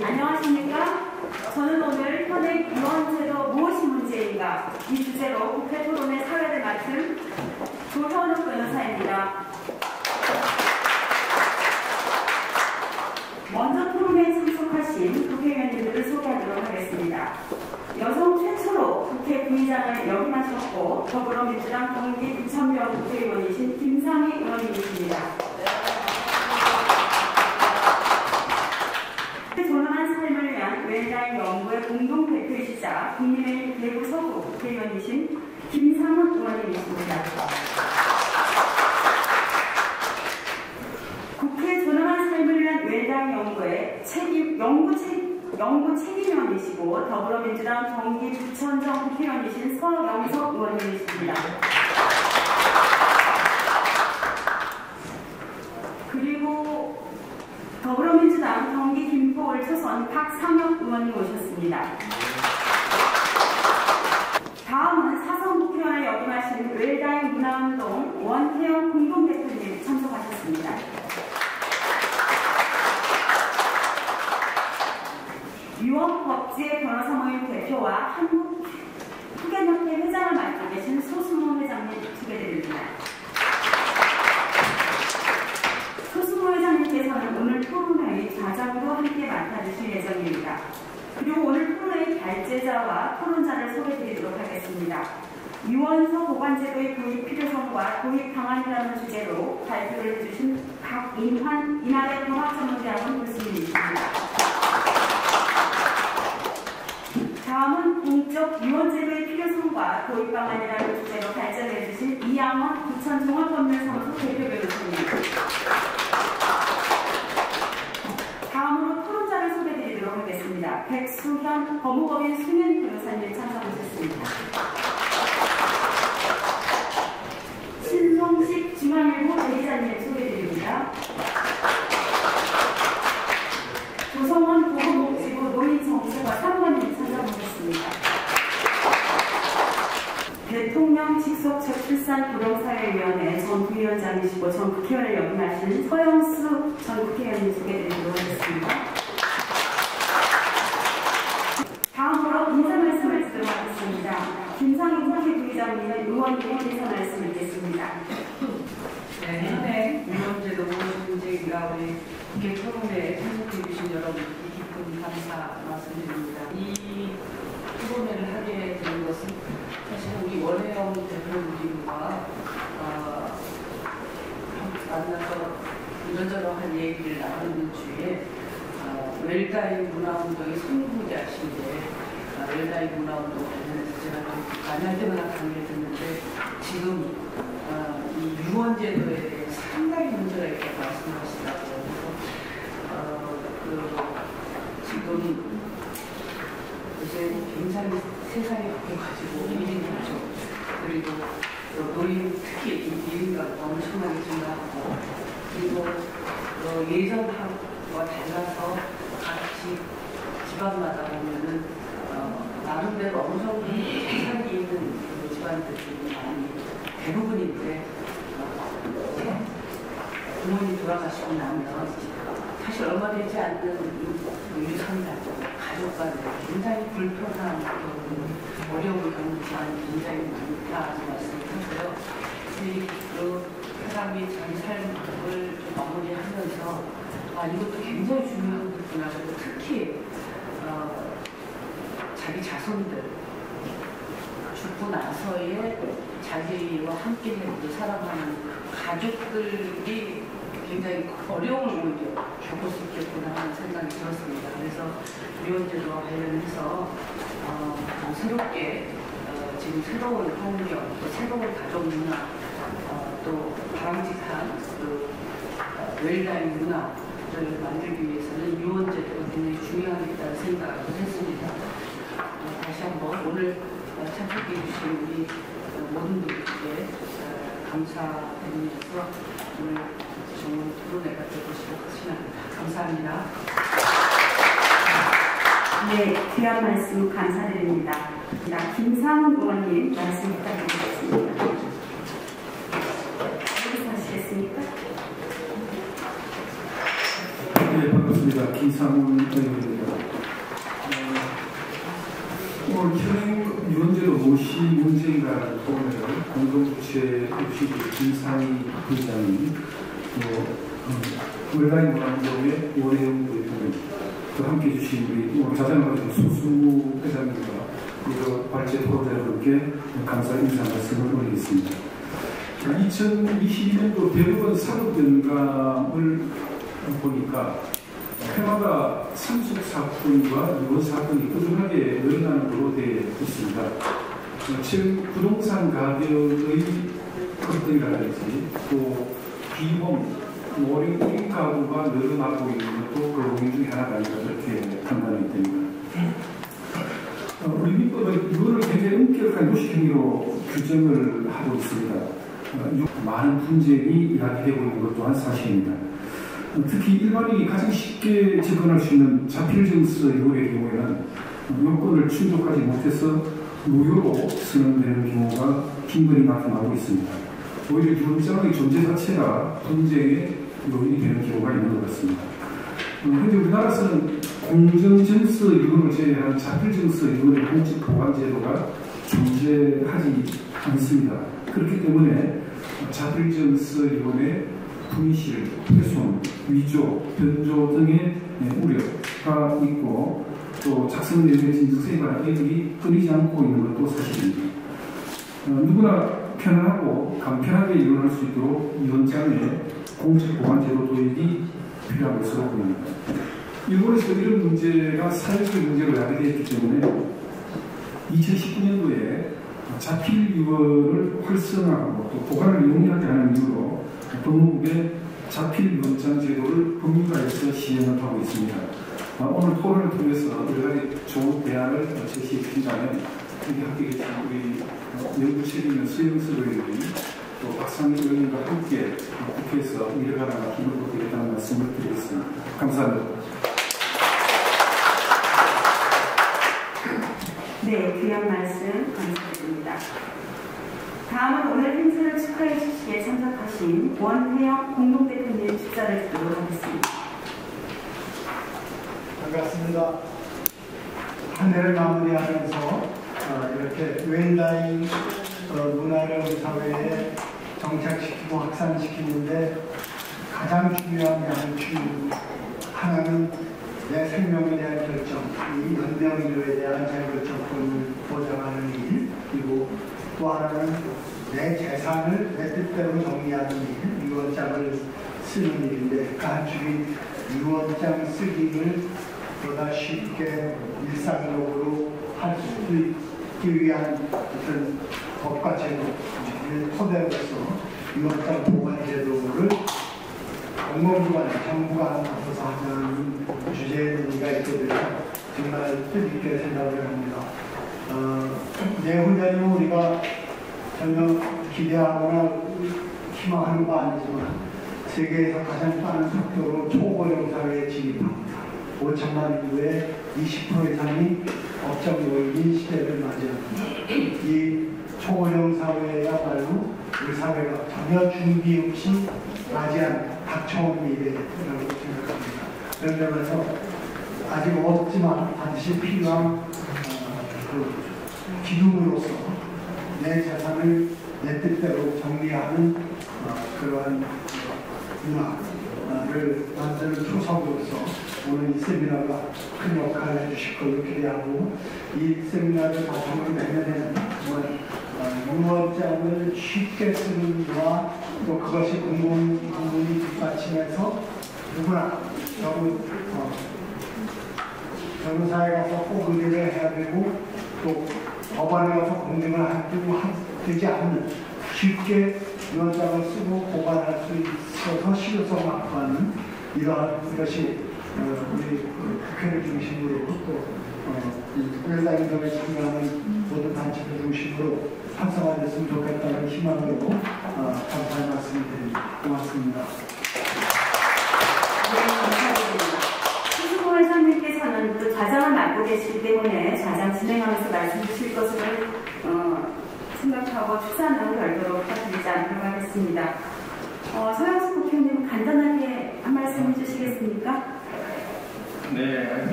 안녕하십니까? 저는 오늘 현행 유언제도 무엇이 문제인가 이 주제로 국회 토론회 사회를 맡은 조현욱 변호사입니다. 먼저 토론회에 참석하신 국회의원님들을 소개하도록 하겠습니다. 여성 최초로 국회 부의장을 역임하셨고 더불어민주당 경기 부천병 국회의원이신 김상희 의원님이십니다. 존엄한 삶을 위한 웰다잉 연구의 공동대표이시자 국민의힘 대구 서구 국회의원이신 김상훈 의원님이십니다. 국회 존엄한 삶을 위한 웰다잉 연구의 연구 책임위원이시고 더불어민주당 경기 부천정 국회의원이신 서영석 의원님이십니다. 그리고 더불어민주당 경기 김포 초선 박상혁 의원님 오셨습니다. 다음은 사선 국회의원을 역임하신 웰다잉 문화운동 원태영 공동대표님 참석하셨습니다. 유언법제 변호사 모임 대표와 한국후견협회 회장을 맡고 계신 소수모 회장님 소개드립니다. 소수모 회장님께서는 오늘 토론회의 좌장도 함께 맡아주실 예정입니다. 그리고 오늘 토론회의 발제자와 토론자를 소개드리도록 하겠습니다. 유언서 보관제도의 도입 필요성과 도입 방안이라는 주제로 발표를 해주신 박인환 이날의 통합전문대학원 교수님이십니다. 다음은 공적 유언제도의 필요성과 도입 방안이라는 주제로 발전해 주신 이양원 부천종합법률사무소 대표 변호사입니다. 다음으로 토론자를 소개드리도록 하겠습니다. 백수현 법무법인 수면 변호사님 참석하셨습니다. 신성식 중앙일보 대기자님 소개드립니다. 조성원 보건복지부 노인정책과 사무관님 참석하셨습니다. 대통령 직속 저출산 부동사회위원회 전 부위원장이시고 전 국회의원을 역임하신 서영수 전 국회의원님 소개드리도록 하겠습니다. 다음으로 인사 말씀을 드리도록 하겠습니다. 김상희 국회 부의장님은 의원님 인사 말씀을 듣겠습니다. 네, 현행 유언제도 무엇이 문제인가 우리 국회 토론회에 참석해 주신 여러분께 깊은 감사 말씀드립니다. 이 토론회를 하게 된 것은 사실 우리 원혜영 대표님과 만나서 이런저런 얘기를 나누는 주에 웰다잉 문화운동의 선구자신데 웰다잉 문화운동 관련해서 제가 좀 많이 할 때마다 강의를 듣는데 지금 이 유언제도에 대해 상당히 문제가 있다고 말씀하시더라고요. 지금 요새 굉장히 세상이 바뀌어가지고 1인 가족 그리고 노인 특히 1인가가 엄청나게 증가하고 그리고 예전하고와 달라서 같이 집안마다 보면은 나름대로 어느 정도 재산이 있는 집안들이 많이 대부분인데 부모님 돌아가시고 나면 사실 얼마 되지 않는 유산들, 가족 간에 굉장히 불편한 어려움을 겪는 집안이 굉장히 많다는 말씀을 하고요. 그 사람이 자기 삶을 마무리하면서 이것도 굉장히 중요한 부분이라고 특히 자기 자손들 죽고 나서의 자기와 함께 살아가는 가족들이 굉장히 어려움을 오히려 겪을 수 있겠구나 하는 생각이 들었습니다. 그래서 유언제도와 관련해서 새롭게 지금 새로운 환경, 또 새로운 가족 문화, 또 바람직한 웰다잉 문화를 만들기 위해서는 유언제도가 굉장히 중요하겠다는 생각을 했습니다. 다시 한번 오늘 참석해 주신 우리 모든 분들께 감사드리면서 오늘 좋은 토론회가 되고 싶습니다. 감사합니다. 네, 귀한 말씀 감사드립니다. 김상훈 의원님 말씀 부탁드리겠습니다. 어디서 하시겠습니까? 반갑습니다. 김상훈 의원입니다. 오늘 현행 유언제도 무엇이 문제인가 토론회를 공동주최 FCG 김상희 부회장님, 또 온라인 문화운동의 원혜영 대표님, 또 함께 해주신 우리 오늘 자장가 소수 회장님과 여러 발제 토론자분께 감사 인사 말씀을 올리겠습니다. 2022년도 대법원 사법연감을 보니까 해마다 상속 사건과 유언 사건이 꾸준하게 늘어나는 걸로 되어 있습니다. 지금 부동산 가격의 급등이라든지 또 비홈, 모령 1인 가구가 늘어나고 있는 것도 그 원인 중에 하나가 아닌가 그렇게 판단이 됩니다. 우리 민법은 유언을 굉장히 엄격한 요식행위로 규정을 하고 있습니다. 많은 분쟁이 야기되고 있는 것 또한 사실입니다. 특히 일반인이 가장 쉽게 접근할 수 있는 자필증서 유언의 경우에는 요건을 충족하지 못해서 무효로 선언되는 경우가 빈번히 나타나고 있습니다. 오히려 유언장의 존재 자체가 분쟁의 요인이 되는 경우가 있는 것 같습니다. 현재 우리나라에서는 공정증서 유언을 제외한 자필증서 유언의 공식 보관 제도가 존재하지 않습니다. 그렇기 때문에 자필증서 유언의 분실, 훼손, 위조, 변조 등의 우려가 있고 또 작성 내용의 진정성에 관한 의혹이 끊이지 않고 있는 것도 사실입니다. 누구나 편안하고 간편하게 이론할 수 있도록 유언장의 공식 보관 제도 도입이 필요한 것으로 보입니다. 일본에서 이런 문제가 사회적 문제로 야기되었기 때문에 2019년도에 자필 유언을 활성화하고 또 보관을 용이하게 하는 이유로 법무부의 자필 유언장 제도를 법률화해서 시행을 하고 있습니다. 오늘 토론을 통해서 여러 가지 좋은 대안을 제시해 주신다면 여기 함께 계신 우리 연구실에 있는 서영석 의원님 또 박상희 의원님과 함께 국회에서 일어나가 힘을 보태겠다는 말씀을 드리겠습니다. 감사합니다. 네, 귀한 말씀 감사드립니다. 다음은 오늘 행사를 축하해 주시기에 참석하신 원혜영 공동대표님 축사를 듣도록 하겠습니다. 반갑습니다. 한 해를 마무리하면서 이렇게 웬라인 문화를 사회에 정착시키고 확산시키는데 가장 중요한 하나는 내 생명에 대한 결정, 이 연명인류에 대한 자율결정권을 보장하는 일, 그리고 또 하나는 내 재산을 내 뜻대로 정리하는 일, 유언장을 쓰는 일인데 그 한축이 유언장 쓰기를 보다 쉽게 일상적으로 할 수 있기 위한 어떤 법과 제도를 토대로서 유언장 보관 제도를 공공기관, 정부가 나서서 하는 주제의 의미가 있게 되어 정말 뜻있게 생각을 합니다. 내후년은 우리가 전혀 기대하거나 희망하는 바 아니지만 세계에서 가장 빠른 속도로 초고령 사회에 진입합니다. 5천만 인구의 20% 이상이 법정 노인인 시대를 맞이합니다. 이 초고령 사회야말로 우리 사회가 전혀 준비 없이 맞이한 닥쳐온 미래라고 생각합니다. 그런 점에서 아직 없지만 반드시 필요한 기둥으로서 내 재산을 내 뜻대로 정리하는 그러한 문화를 만드는 초석으로서 오늘 이 세미나가 큰 역할을 해주실 걸로 기대하고 이 세미나를 과정을 내년에는 유언장을 쉽게 쓰는 거와 또 그것이 공문이 뒷받침해서 누구나 변호사에 가서 꼭 의뢰를 해야 되고 또 법원에 가서 공증을 되지 않는 쉽게 유언장을 쓰고 보관할 수 있어서 실효성을 확보하는 이러한 것이 우리 국회를 중심으로 또 웰라인동에 참가하는 모든 단체를 중심으로 활성화됐으면 좋겠다는 희망으로 감사의 말씀을 드립니다. 고맙습니다. 네, 감사드립니다. 최수봉 회장님께서는 또 좌장을 맡고 계시기 때문에 좌장 진행하면서 말씀 주실 것을 생각하고 축사는 별도로 부탁드리지 않도록 하겠습니다. 서영수 국회의원님 간단하게 한 말씀 해주시겠습니까? 네,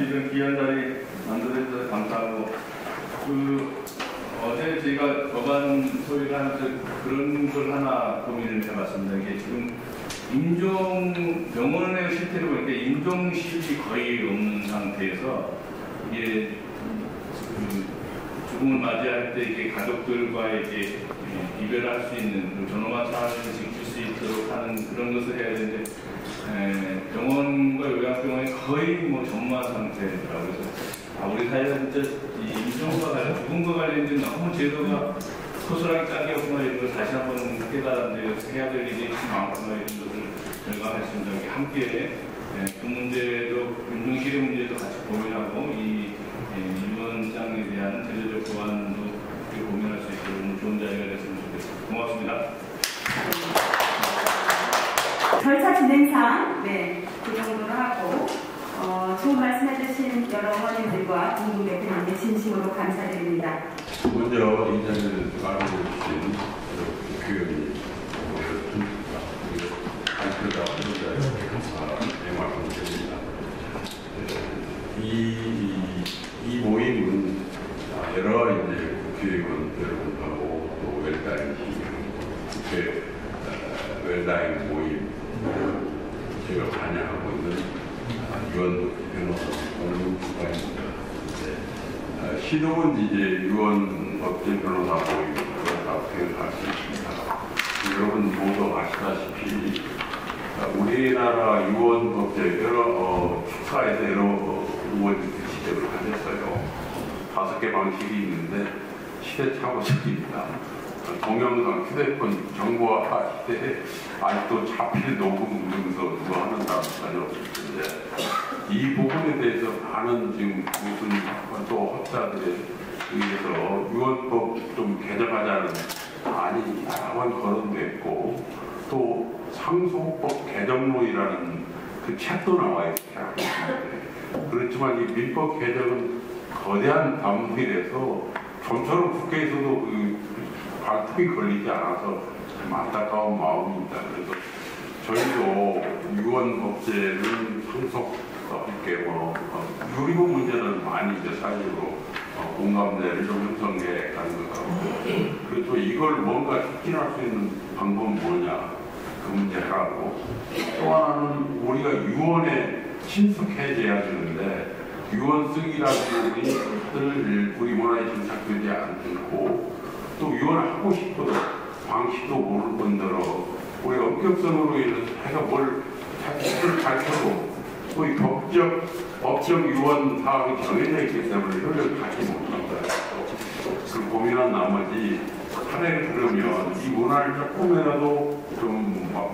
이런 귀한 자리 만들어주셔서 감사하고, 어제 저희가 법안 소위를 하면서 그런 걸 하나 고민을 해봤습니다. 이게 지금 병원의 실태로 보니까 임종실이 거의 없는 상태에서, 이게 죽음을 맞이할 때 이게 가족들과 이게 이별할 수 있는 존엄한 삶을 지킬 수 있도록 하는 그런 것을 해야 되는데, 병원과 요양병원이 거의 전무한 상태더라고요. 그래서 우리 사회가 진짜 이 임종과 관련, 죽음과 관련된 너무 제도가 소소하게 짠게없구나 이런 걸 다시 한번 깨달았는데 해야 될 일이 많구나 이런 것을 결과했습니다. 함께 그 문제도, 임종실의 문제도 같이 고민하고 이 위원장에 대한 제도적 보완도 고민할 수 있도록 좋은 자리가 됐으면 좋겠습니다. 고맙습니다. 절차 진행상 그 정도로 하고 좋은 말씀해주신 여러 어머님들과 공동 대표님께 진심으로 감사드립니다. 먼저 인사를 말해주신 국회의원님, 발표자 회장님께 말씀드립니다. 이 모임은 여러 이제 국회의원 여러분하고 또 웰다잉 국회 웰다잉 모임 제가 관여하고 있는 유언 변호사 오늘 국가입니다. 시동은 이제 유언 법제 변호사 모임이라고 생각할 수 있습니다. 여러분 모두 아시다시피 우리나라 유언 법제 여러 축사에서 여러 의원 지적을 하셨어요. 5개 방식이 있는데 시대착오적입니다. 동영상, 휴대폰 정보화 시대에 아직도 자필 녹음 등서 누가 한다고 하셨는데 이 부분에 대해서 많은 지금 무슨 또 학자들에 의해서 유언법 좀 개정하자는 많이 여러 번 거론됐고 또 상소법 개정론이라는 그 책도 나와 있어요. 그렇지만 이 민법 개정은 거대한 단물이라서 좀처럼 국회에서도 그 발톱이 걸리지 않아서 참 안타까운 마음입니다. 그래서 저희도 유언 법제는 상속법계 유리고 문제는 많이 이제 사회적으로 공감대를 좀 형성해 가는 것 같고, 그래서 이걸 뭔가 촉진할 수 있는 방법은 뭐냐 그 문제 하고, 또 하나는 우리가 유언에 친숙해져야 되는데 유언 쓰기라는 것을 우리 문화에 정착되지 않고 또 유언하고 싶어도 방식도 모를 뿐더러 우리 엄격성으로 해서 뭘 책을 밝혀도 또 이 법적 유언 사항이 정해져 있기 때문에 효력을 갖지 못한다. 그 고민한 나머지 사례를 들으면 이 문화를 조금이라도 좀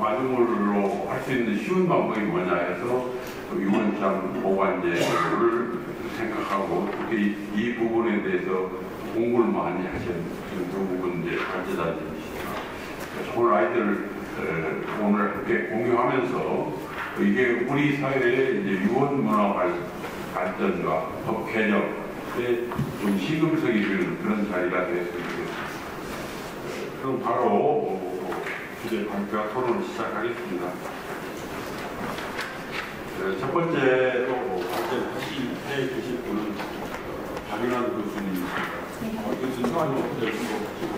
마중물로 할 수 있는 쉬운 방법이 뭐냐 해서 유언장 보관제를 생각하고 특히 이 부분에 대해서 공부를 많이 하신 그 부분 이제 관계자님이시다. 오늘 아이들 오늘 함께 공유하면서 이게 우리 사회의 이제 유언 문화 발전과 법 개정에 좀 시금석이 되는 그런 자리가 되었으면 좋겠습니다. 그럼 바로 주제 발표와 토론을 시작하겠습니다. 첫 번째로 발전해 주실 분은 박윤환 교수님입니다. 교수님 성함이 어떻게 되신 것 같고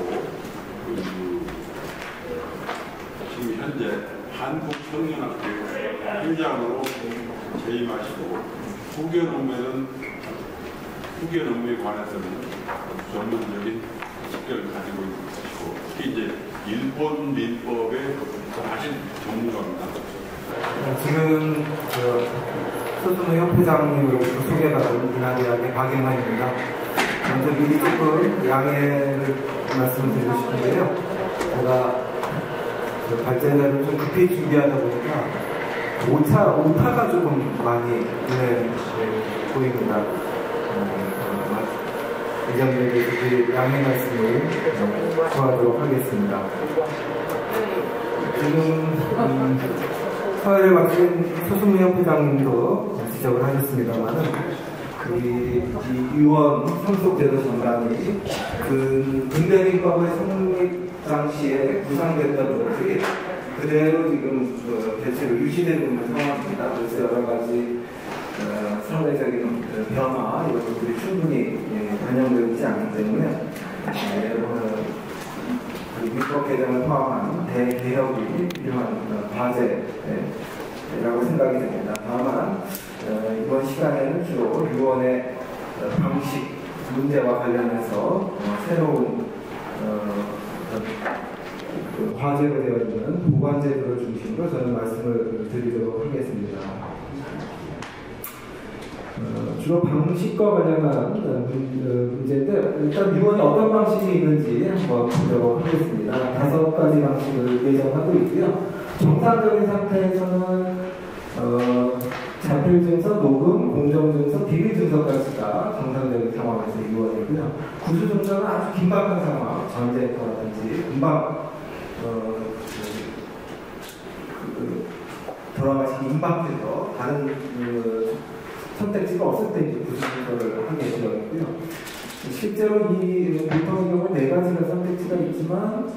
지금 현재 한국청년학교 회장으로 재임하시고 후계 논문에 관해서는 전문적인 직결을 가지고 있는 것이고 특히 이제 일본 민법의 아주 전문가입니다. 지금 소수노 협회장님으로부터 소개받은 이나대학의 박영환입니다. 먼저 미리 조금 양해를 말씀을 드리고 싶은데요. 제가 발제자를 좀 급히 준비하다 보니까 오타가 조금 많이 눈에 보입니다. 의장님에게 양해 말씀을 구하도록 하겠습니다. 지금 사회를 맡은 소수노 협회장님도 지적을 하셨습니다만은 이 유언 상속제도 전반이 그 근대민법의 성립 당시에 구상됐던 것들이 그대로 지금 대체로 유지되고 있는 상황입니다. 그래서 여러 가지 사회적인 변화 이런 것들이 충분히 반영되어 있지 않기 때문에 민법 개정을 포함한 대개혁이 필요한 과제라고 생각이 됩니다. 다만 이번 시간에는 주로 유언의 방식 문제와 관련해서 새로운 과제가 되어 있는 보관제도를 중심으로 저는 말씀을 드리도록 하겠습니다. 주로 방식과 관련한 문제인데 일단 유언이 어떤 방식이 있는지 한번 보도록 하겠습니다. 5가지 방식을 예정하고 있고요. 정상적인 상태에서는 자필증서, 녹음, 공정증서, 비밀증서까지가 정상적인 상황에서 유언이고요. 구수증서는 아주 긴박한 상황, 전쟁터라든지 금방 돌아가시기 임박해서 다른 선택지가 없을 때 이제 구수증서를 하게 되어 있고요. 실제로 이 보통의 경우 4가지의 선택지가 있지만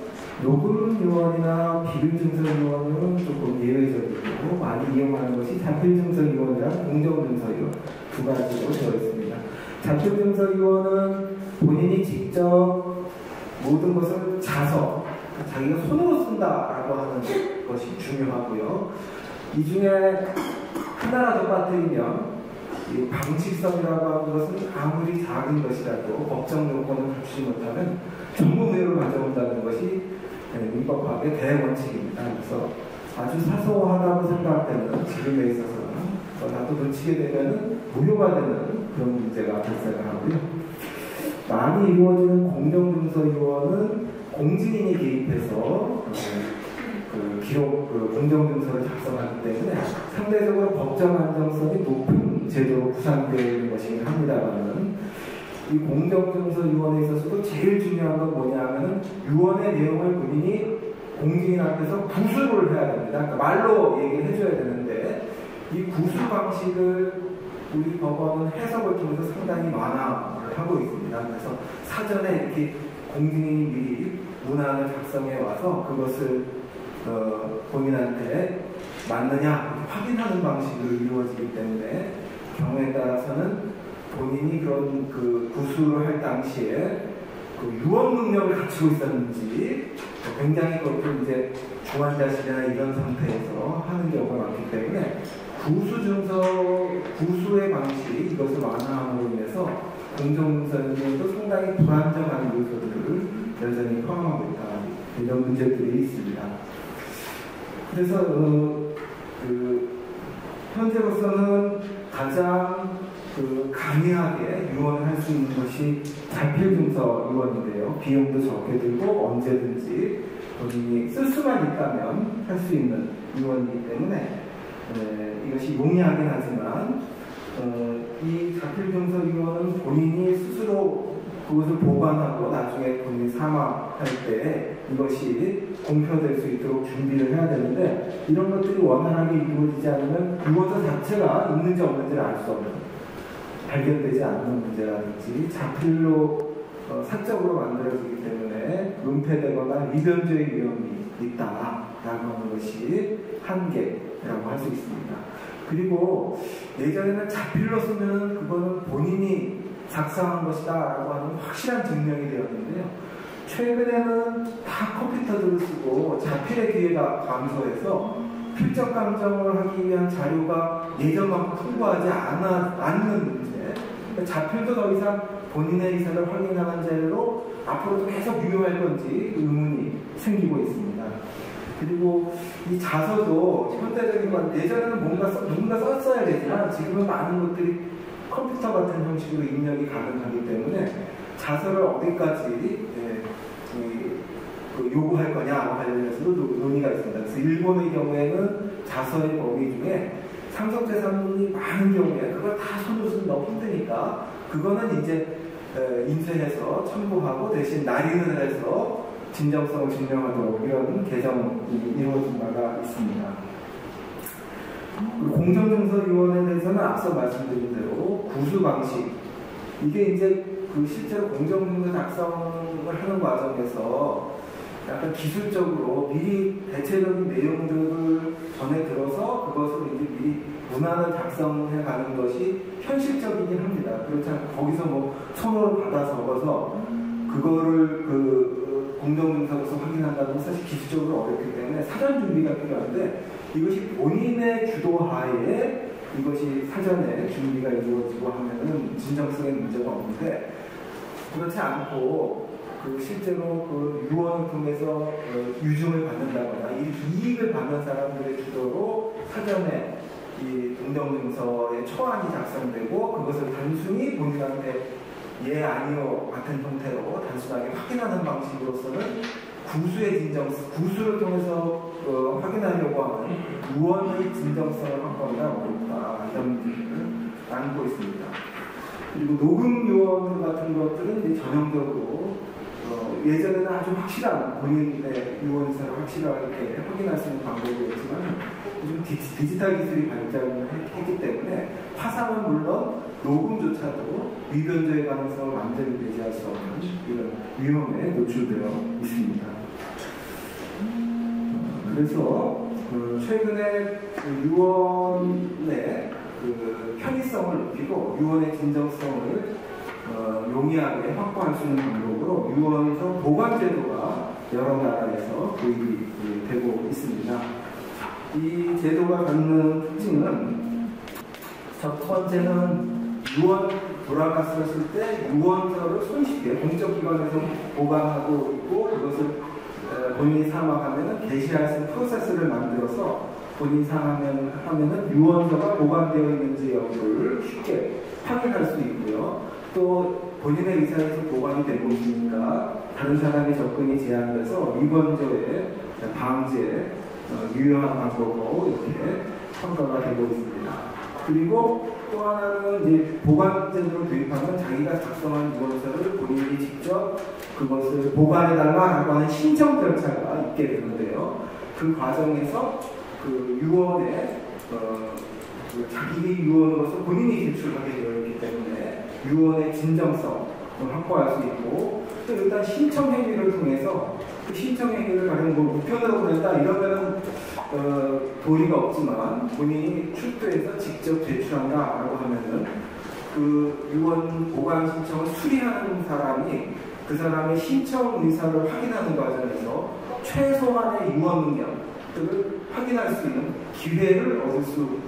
녹음 유언이나 비밀증서 유언은 조금 예외적이고 많이 이용하는 것이 자필증서 유언이랑 공정증서 유언 2가지로 되어 있습니다. 자필증서 유언은 본인이 직접 모든 것을 자서 자기가 손으로 쓴다라고 하는 것이 중요하고요. 이 중에 하나라도 빠뜨리면 이 방식성이라고 하는 것은 아무리 작은 것이라도 법정 요건을 갖추지 못하면 전부 무효로 가져온다는 것이 민법학의 대원칙입니다. 그래서 아주 사소하다고 생각할 때는 지금에 있어서는 나도 놓치게 되면 무효가 되는 그런 문제가 발생을 하고요. 많이 이루어지는 공정증서 유언은 공증인이 개입해서 공정증서를 작성하기 때문에 상대적으로 법정 안정성이 높은 제도로 구상되어 있는 것이긴 합니다만은 이 공정증서 유언에 있어서도 제일 중요한 건 뭐냐 하면 유언의 내용을 본인이 공증인 앞에서 구술을 해야 됩니다. 그러니까 말로 얘기를 해줘야 되는데 이 구술 방식을 우리 법원은 해석을 통해서 상당히 완화를 하고 있습니다. 그래서 사전에 이렇게 공증인이 미리 문안을 작성해 와서 그것을 본인한테 맞느냐 확인하는 방식으로 이루어지기 때문에 경우에 따라서는 본인이 그런 구술을 할 당시에 유언 능력을 갖추고 있었는지 굉장히 그것도 이제 중환자실이나 이런 상태에서 하는 경우가 많기 때문에 구수의 방식 이것을 완화함으로 인해서 공정증서도 상당히 불안정한 요소들을 여전히 포함하고 있다 이런 문제들이 있습니다. 그래서 현재로서는 가장 강력하게 유언을 할 수 있는 것이 자필증서 유언인데요. 비용도 적게 들고 언제든지 본인이 쓸 수만 있다면 할 수 있는 유언이기 때문에 이것이 용이하긴 하지만 이 자필증서 유언은 본인이 스스로 그것을 보관하고 나중에 본인이 사망할 때 이것이 공표될 수 있도록 준비를 해야 되는데 이런 것들이 원활하게 이루어지지 않으면 유언서 자체가 있는지 없는지를 알 수 없는 발견되지 않는 문제라든지 자필로 사적으로 만들어지기 때문에 은폐되거나 위변조의 위험이 있다라고 하는 것이 한계라고 할 수 있습니다. 그리고 예전에는 자필로 쓰면 그거는 본인이 작성한 것이다 라고 하는 확실한 증명이 되었는데요. 최근에는 다 컴퓨터들을 쓰고 자필의 기회가 감소해서 필적 감정을 하기 위한 자료가 예전만큼 풍부하지 않는 문제. 자필도 더 이상 본인의 의사를 확인하는 자료로 앞으로도 계속 유효할 건지 의문이 생기고 있습니다. 그리고 이 자서도 현대적인 건 예전에는 누군가 썼어야 되지만 지금은 많은 것들이 컴퓨터 같은 형식으로 입력이 가능하기 때문에 자서를 어디까지 요구할 거냐 관련해서도 논의가 있습니다. 그래서 일본의 경우에는 자서의 범위 중에 상속재산이 많은 경우에 그걸 다 손으로 쓰면 너무 힘드니까 그거는 이제 인쇄해서 첨부하고 대신 날인을 해서 진정성을 증명하도록 이런 개정이 이루어진 바가 있습니다. 공정증서 유언에 대해서는 앞서 말씀드린 대로 구수 방식 이게 이제 실제로 공정증서 작성을 하는 과정에서 약간 기술적으로 미리 대체적인 내용들을 전해 들어서 그것을 이제 미리 문안을 작성해 가는 것이 현실적이긴 합니다. 그렇지 않고 거기서 뭐 손으로 받아 적어서 그거를 그 공정증서로서 확인한다는 건 사실 기술적으로 어렵기 때문에 사전 준비가 필요한데 이것이 본인의 주도하에 이것이 사전에 준비가 이루어지고 하면은 진정성에 문제가 없는데 그렇지 않고 그 실제로 그 유언을 통해서 유증을 받는다거나 이익을 받는 사람들의 주도로 사전에 이 공정증서의 초안이 작성되고 그것을 단순히 본인한테 예 아니요 같은 형태로 단순하게 확인하는 방식으로서는 구수를 통해서 확인하려고 하는 유언의 진정성을 확보하기가 어렵다 이런 문제를 안고 있습니다. 그리고 녹음 유언 같은 것들은 이제 전형적으로 예전에는 아주 확실한 본인의 유언서를 확실하게 확인할 수 있는 방법이었지만 요즘 디지털 기술이 발전을 했기 때문에 화상은 물론 녹음조차도 위변조의 가능성을 완전히 배제할 수 없는 이런 위험에 노출되어 있습니다. 그래서 최근에 유언의 그 편의성을 높이고 유언의 진정성을 용이하게 확보할 수 있는 방법으로 유언서 보관 제도가 여러 나라에서 도입이 되고 있습니다. 이 제도가 갖는 특징은 첫 번째는 유언 돌아갔었을 때 유언서를 손쉽게 공적기관에서 보관하고 있고 그것을 본인이 사망하면 게시할 수 있는 프로세스를 만들어서 본인이 사망하면 유언서가 보관되어 있는지 여부를 쉽게 확인할 수 있고요. 또 본인의 의사에서 보관이 되고 있으니까 다른 사람의 접근이 제한돼서 위번조의 방지에 유효한 방법으로 이렇게 평가가 되고 있습니다. 그리고 또 하나는 이제 보관제도를 도입하면 자기가 작성한 유언서를 본인이 직접 그것을 보관해달라고 하는 신청 절차가 있게 되는데요. 그 과정에서 그 유언에 자기 유언으로서 본인이 제출하게 되어 있기 때문에 유언의 진정성을 확보할 수 있고 또 일단 신청 행위를 통해서 그 신청 행위를 가령 뭐 우편으로 보낸다 이러면은 도리가 없지만 본인이 출두해서 직접 제출한다라고 하면은 그 유언 보관 신청을 수리하는 사람이 그 사람의 신청 의사를 확인하는 과정에서 최소한의 유언 능력들을 확인할 수 있는 기회를 얻을 수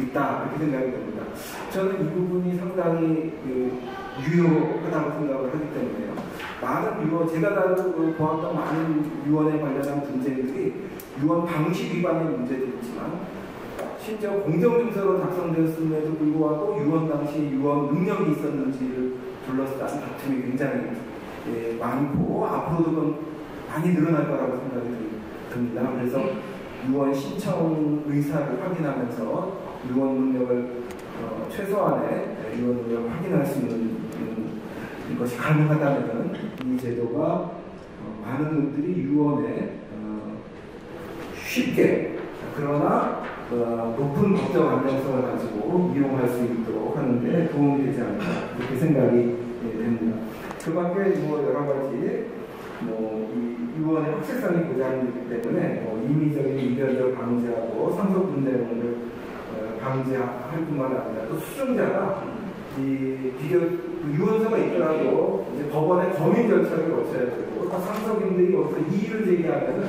있다 이렇게 생각이 됩니다. 저는 이 부분이 상당히 유효하다고 생각을 하기 때문에요. 많은 유언, 제가 다루고 보았던 많은 유언에 관련한 분쟁들이 유언 방식 위반의 문제도 있지만 심지어 공정증서로 작성되었음에도 불구하고 유언 당시 유언 능력이 있었는지를 둘러싼 다툼이 굉장히 많고 앞으로도 그건 많이 늘어날 거라고 생각이 듭니다. 그래서 유언 신청 의사를 확인하면서 유언 능력을 최소한의 유언 능력을 확인할 수 있는 것이 가능하다면 이 제도가 많은 분들이 유언에 쉽게 그러나 높은 법적 안정성을 가지고 이용할 수 있도록 하는데 도움이 되지 않을까 그렇게 생각이 됩니다. 그 밖에 뭐 여러 가지 이 유언의 확실성이 보장되기 때문에 임의적인 위변을 방지하고 상속 분쟁을 방지할 뿐만 아니라 또 수증자가 이 유언서가 있더라도 이제 법원의 검인 절차를 거쳐야 되고 또 상속인들이 여기서 이의를 제기하면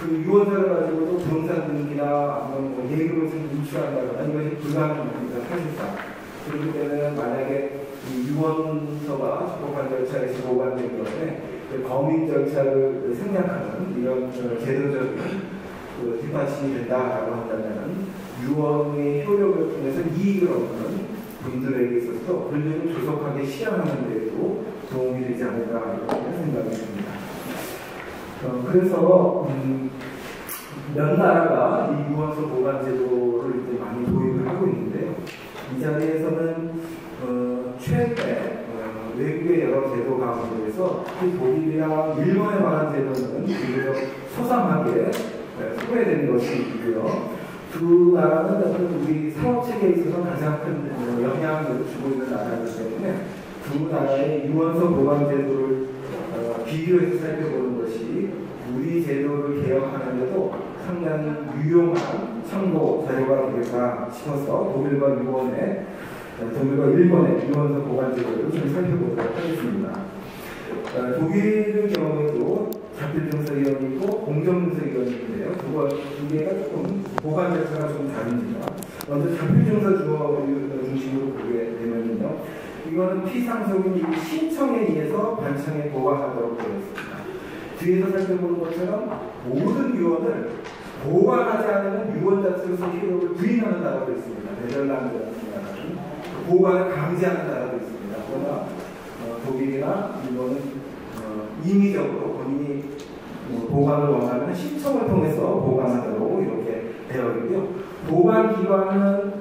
그 유언서를 가지고도 부동산 등기나 아니면 예금을 인출한다거나 이것이 불가능합니다. 사실상 그렇기 때문에 만약에 이 유언서가 법관 절차에서 보관된 경우에 검인 절차를 생략하는 이런 제도적인 뒷받침이 된다라고 한다면 유언의 효력을 통해서 이익을 얻는 분들에게 있어서 권력을 조속하게 시행하는 데에도 도움이 되지 않을까 이렇게 생각이 듭니다. 그래서 몇 나라가 이 유언서 보관 제도를 이제 많이 도입을 하고 있는데요. 이 자리에서는 최근에 외국의 여러 제도 가운데에서 독일이랑 일본에 관한 제도는 비교적 소상하게 소개된 것이 있고요. 두 나라는 우리 사업 체계에 있어서 가장 큰 영향을 주고 있는 나라이기 때문에 두 나라의 유언서 보관 제도를 비교해서 살펴보는 것이 것이 우리 제도를 개혁하는데도 상당히 유용한 참고 자료가 되겠다 싶어서 독일과 일본의 유언서 보관 제도를 좀 살펴보도록 하겠습니다. 독일의 경우에도 자필증서위원이 있고 공정증서위원이 있는데요. 두 개가 조금 보관 절차가 좀 다릅니다. 먼저 자필증서 주어 중심으로 보게 되면요, 이거는 피상속인 신청에 의해서 반창에 보관하도록 되어 있습니다. 뒤에서 살펴보는 것처럼 모든 유언을 보관하지 않으면 유언 자체로서 효력을 부인하는 나라도 있습니다. 네덜란드 같은 나라는 보관을 강제하는 나라도 있습니다. 그러나 독일이나 일본은 임의적으로 본인이 보관을 원하면 신청을 통해서 보관하도록 이렇게 되어 있고요. 보관 기관은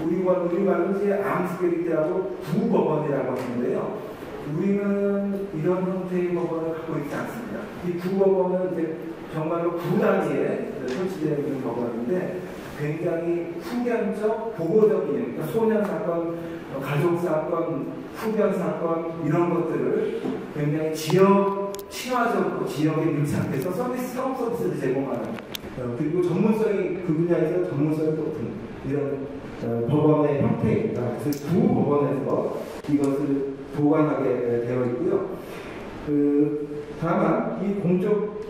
우리가 이제 암스게리트라고 구법원이라고 하는데요. 우리는 이런 형태의 법원을 갖고 있지 않습니다. 이 구법원은 이제 정말로 구단위에 설치되어 있는 법원인데 굉장히 후견적, 보고적인, 그러니까 소년 사건, 가족 사건, 후견 사건 이런 것들을 굉장히 지역 친화적으로 지역에 밀착해서 사업 서비스를 제공하는 그리고 전문성이 그 분야에서 전문성이 높은 이런 법원의 형태입니다. 그래서 두 법원에서 이것을 보관하게 되어 있고요. 다만 이 공적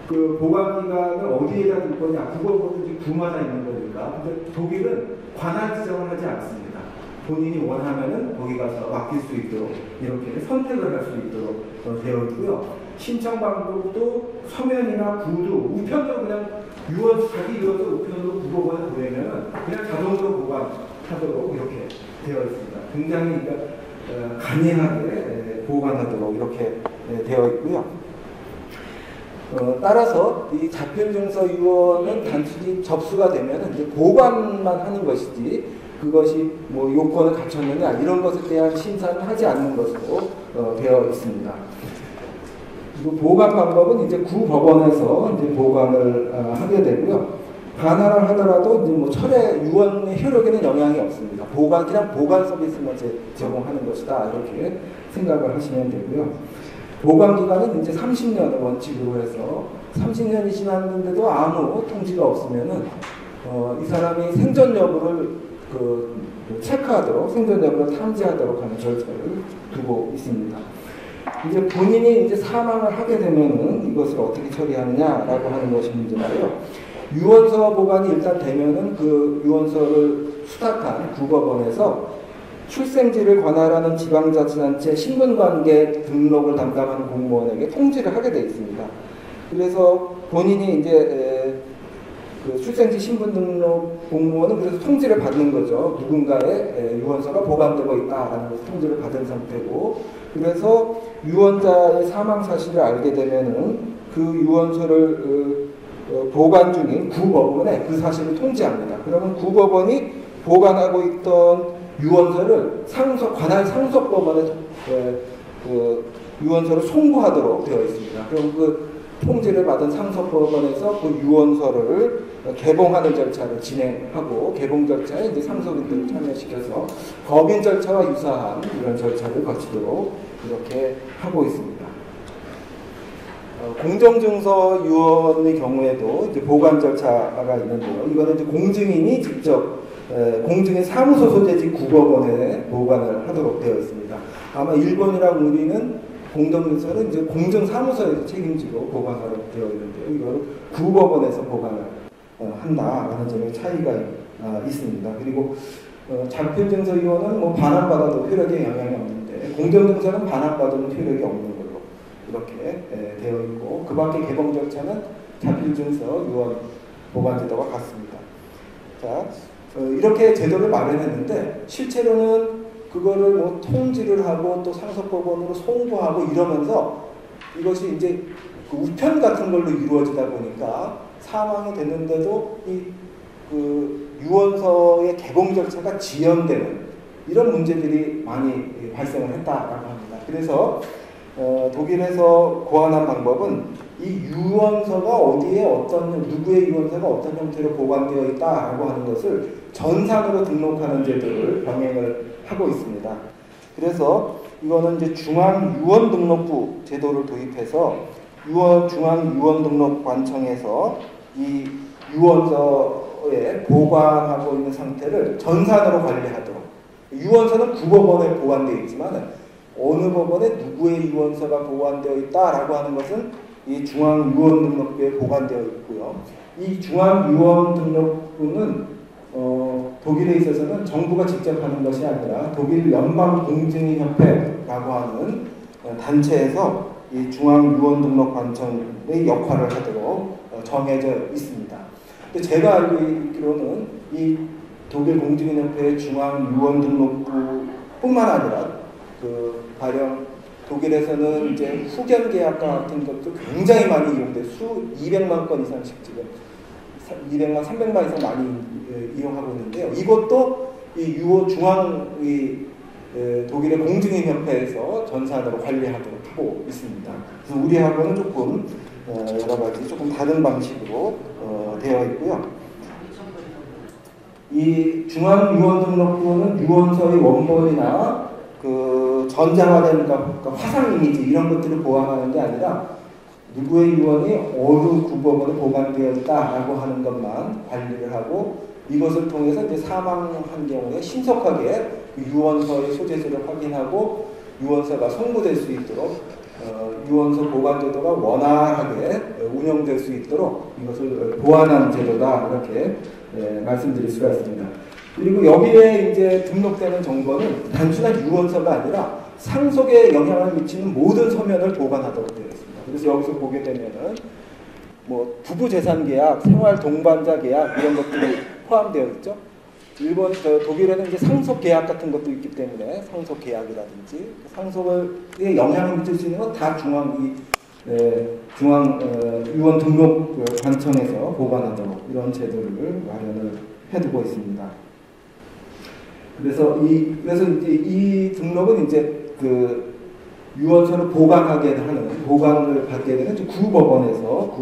보관기관을 어디에다 둘 거냐, 그거보다 구마다 있는 거니까. 근데 독일은 관할 지정을 하지 않습니다. 본인이 원하면은 거기 가서 맡길 수 있도록 이렇게 선택을 할 수 있도록 되어 있고요. 신청 방법도 서면이나 구두, 우편으로 그냥 자기 유언서 우편으로 국어관에 보내면 그냥 자동으로 보관하도록 이렇게 되어 있습니다. 굉장히 간이하게 보관하도록 이렇게 되어 있고요. 따라서 이 자필증서 유언은 단순히 접수가 되면 이제 보관만 하는 것이지 그것이 뭐 요건을 갖췄느냐 이런 것에 대한 심사는 하지 않는 것으로 되어 있습니다. 그리고 보관 방법은 이제 구법원에서 이제 보관을 하게 되고요. 반환을 하더라도 이제 뭐 철회 유언의 효력에는 영향이 없습니다. 그냥 보관 서비스만 제공하는 것이다 이렇게 생각을 하시면 되고요. 보관 기간은 이제 30년을 원칙으로 해서 30년이 지났는데도 아무 통지가 없으면은 이 사람이 생존 여부를 체크하도록 생존 여부를 탐지하도록 하는 절차를 두고 있습니다. 이제 본인이 이제 사망을 하게 되면은 이것을 어떻게 처리하느냐라고 하는 것이 문제인데요. 유언서 보관이 일단 되면은 그 유언서를 수탁한 국어원에서 출생지를 관할하는 지방자치단체 신분관계 등록을 담당하는 공무원에게 통지를 하게 되어 있습니다. 그래서 본인이 이제 그 출생지 신분등록 공무원은 그래서 통지를 받는 거죠. 누군가의 유언서가 보관되고 있다라는 것을 통지를 받은 상태고, 그래서 유언자의 사망 사실을 알게 되면은 그 유언서를 보관 중인 구법원에 그 사실을 통지합니다. 그러면 구법원이 보관하고 있던 유언서를 관할 상속법원에 유언서를 송부하도록 되어 있습니다. 그럼 그 통지를 받은 상속법원에서 그 유언서를 개봉하는 절차를 진행하고, 개봉 절차에 이제 상속인들을 참여시켜서 법인 절차와 유사한 이런 절차를 거치도록 이렇게 하고 있습니다. 공정증서 유언의 경우에도 이제 보관 절차가 있는데요. 이거는 이제 공증인이 직접 공증인 사무소 소재지 국어원에 보관을 하도록 되어 있습니다. 아마 일본이랑 우리는 공정증서는 이제 공증사무소에서 책임지고 보관하도록 되어 있는데요. 이거를 국어원에서 보관을 한다라는 점의 차이가 있습니다. 그리고 자필증서 유언은 뭐 반환받아도 효력에 영향이 없는데, 공정증서는 반환받으면 효력이 없는 걸로 이렇게 되어 있고, 그 밖에 개봉 절차는 자필증서 유언 보관 제도와 같습니다. 자, 이렇게 제도를 마련했는데 실제로는 그거를 뭐 통지를 하고 또 상속법원으로 송부하고 이러면서 이것이 이제 그 우편 같은 걸로 이루어지다 보니까 사망이 됐는데도 그 유언서의 개봉 절차가 지연되는 이런 문제들이 많이 발생을 했다라고 합니다. 그래서 독일에서 고안한 방법은 이 유언서가 어디에 누구의 유언서가 어떤 형태로 보관되어 있다라고 하는 것을 전산으로 등록하는 제도를 병행을 하고 있습니다. 그래서 이거는 이제 중앙유언등록부 제도를 도입해서 중앙유언등록관청에서 이 유언서에 보관하고 있는 상태를 전산으로 관리하도록. 유언서는 구법원에 보관되어 있지만 어느 법원에 누구의 유언서가 보관되어 있다라고 하는 것은 이 중앙유언등록부에 보관되어 있고요. 이 중앙유언등록부는 독일에 있어서는 정부가 직접 하는 것이 아니라 독일 연방공증위협회라고 하는 단체에서 이 중앙유언등록관청의 역할을 하도록 정해져 있습니다. 근데 제가 알고 있기로는 이 독일 공증위협회의 중앙유언등록부뿐만 아니라 가령 독일에서는 이제 후견 계약과 같은 것도 굉장히 많이 이용돼 200만 건 이상씩 지금 200만, 300만 이상 많이 이용하고 있는데요. 이것도 이 독일의 공증위협회에서 전산으로 관리하도록 하고 있습니다. 그래서 우리하고는 조금 여러 가지 조금 다른 방식으로 되어 있고요. 이 중앙유언등록부는 유언서의 원본이나 전자화된 화상 이미지 이런 것들을 보완하는 게 아니라 누구의 유언이 어느 구법원에 보관되어 있다라고 하는 것만 관리를 하고 이것을 통해서 이제 사망한 경우에 신속하게 유언서의 소재지를 확인하고 유언서가 송부될 수 있도록 유언서 보관 제도가 원활하게 운영될 수 있도록 이것을 보완한 제도다 이렇게 말씀드릴 수가 있습니다. 그리고 여기에 이제 등록되는 정보는 단순한 유언서가 아니라 상속에 영향을 미치는 모든 서면을 보관하도록 되어 있습니다. 그래서 여기서 보게 되면은 뭐 부부 재산 계약, 생활 동반자 계약 이런 것들이 포함되어 있죠. 독일에는 이제 상속 계약 같은 것도 있기 때문에 상속 계약이라든지 상속에 영향을 미칠 수 있는 건 다 유언 등록 관청에서 보관하도록 이런 제도를 마련을 해두고 있습니다. 그래서 이제 이 등록은 이제 유언서를 보관하게 하는 보관을 받게 되는 구법원에서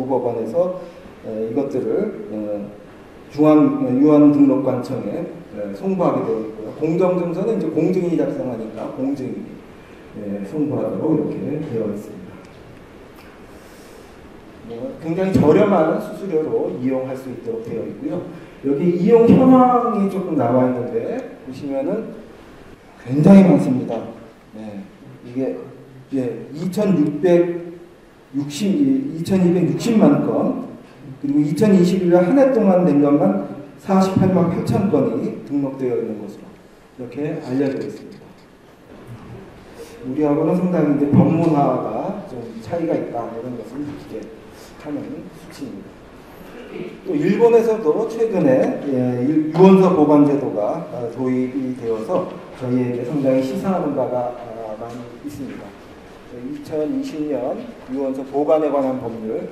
이것들을 유언등록관청에 송부하게 되어 있고요. 공정증서는 이제 공증인이 작성하니까 공증인이 송부하도록 이렇게 되어 있습니다. 굉장히 저렴한 수수료로 이용할 수 있도록 되어 있고요. 여기 이용 현황이 조금 나와 있는데 보시면은 굉장히 많습니다. 이게 2260만 건, 그리고 2021년 한 해 동안 된 것만 48만 8천 건이 등록되어 있는 것으로 이렇게 알려져 있습니다. 우리하고는 상당히 이제 법문화가 좀 차이가 있다 이런 것을 느끼게 하는 수치입니다. 또 일본에서도 최근에 유언서 보관 제도가 도입이 되어서 저희에게 상당히 시사하는 바가 많이 있습니다. 2020년 유언서 보관에 관한 법률,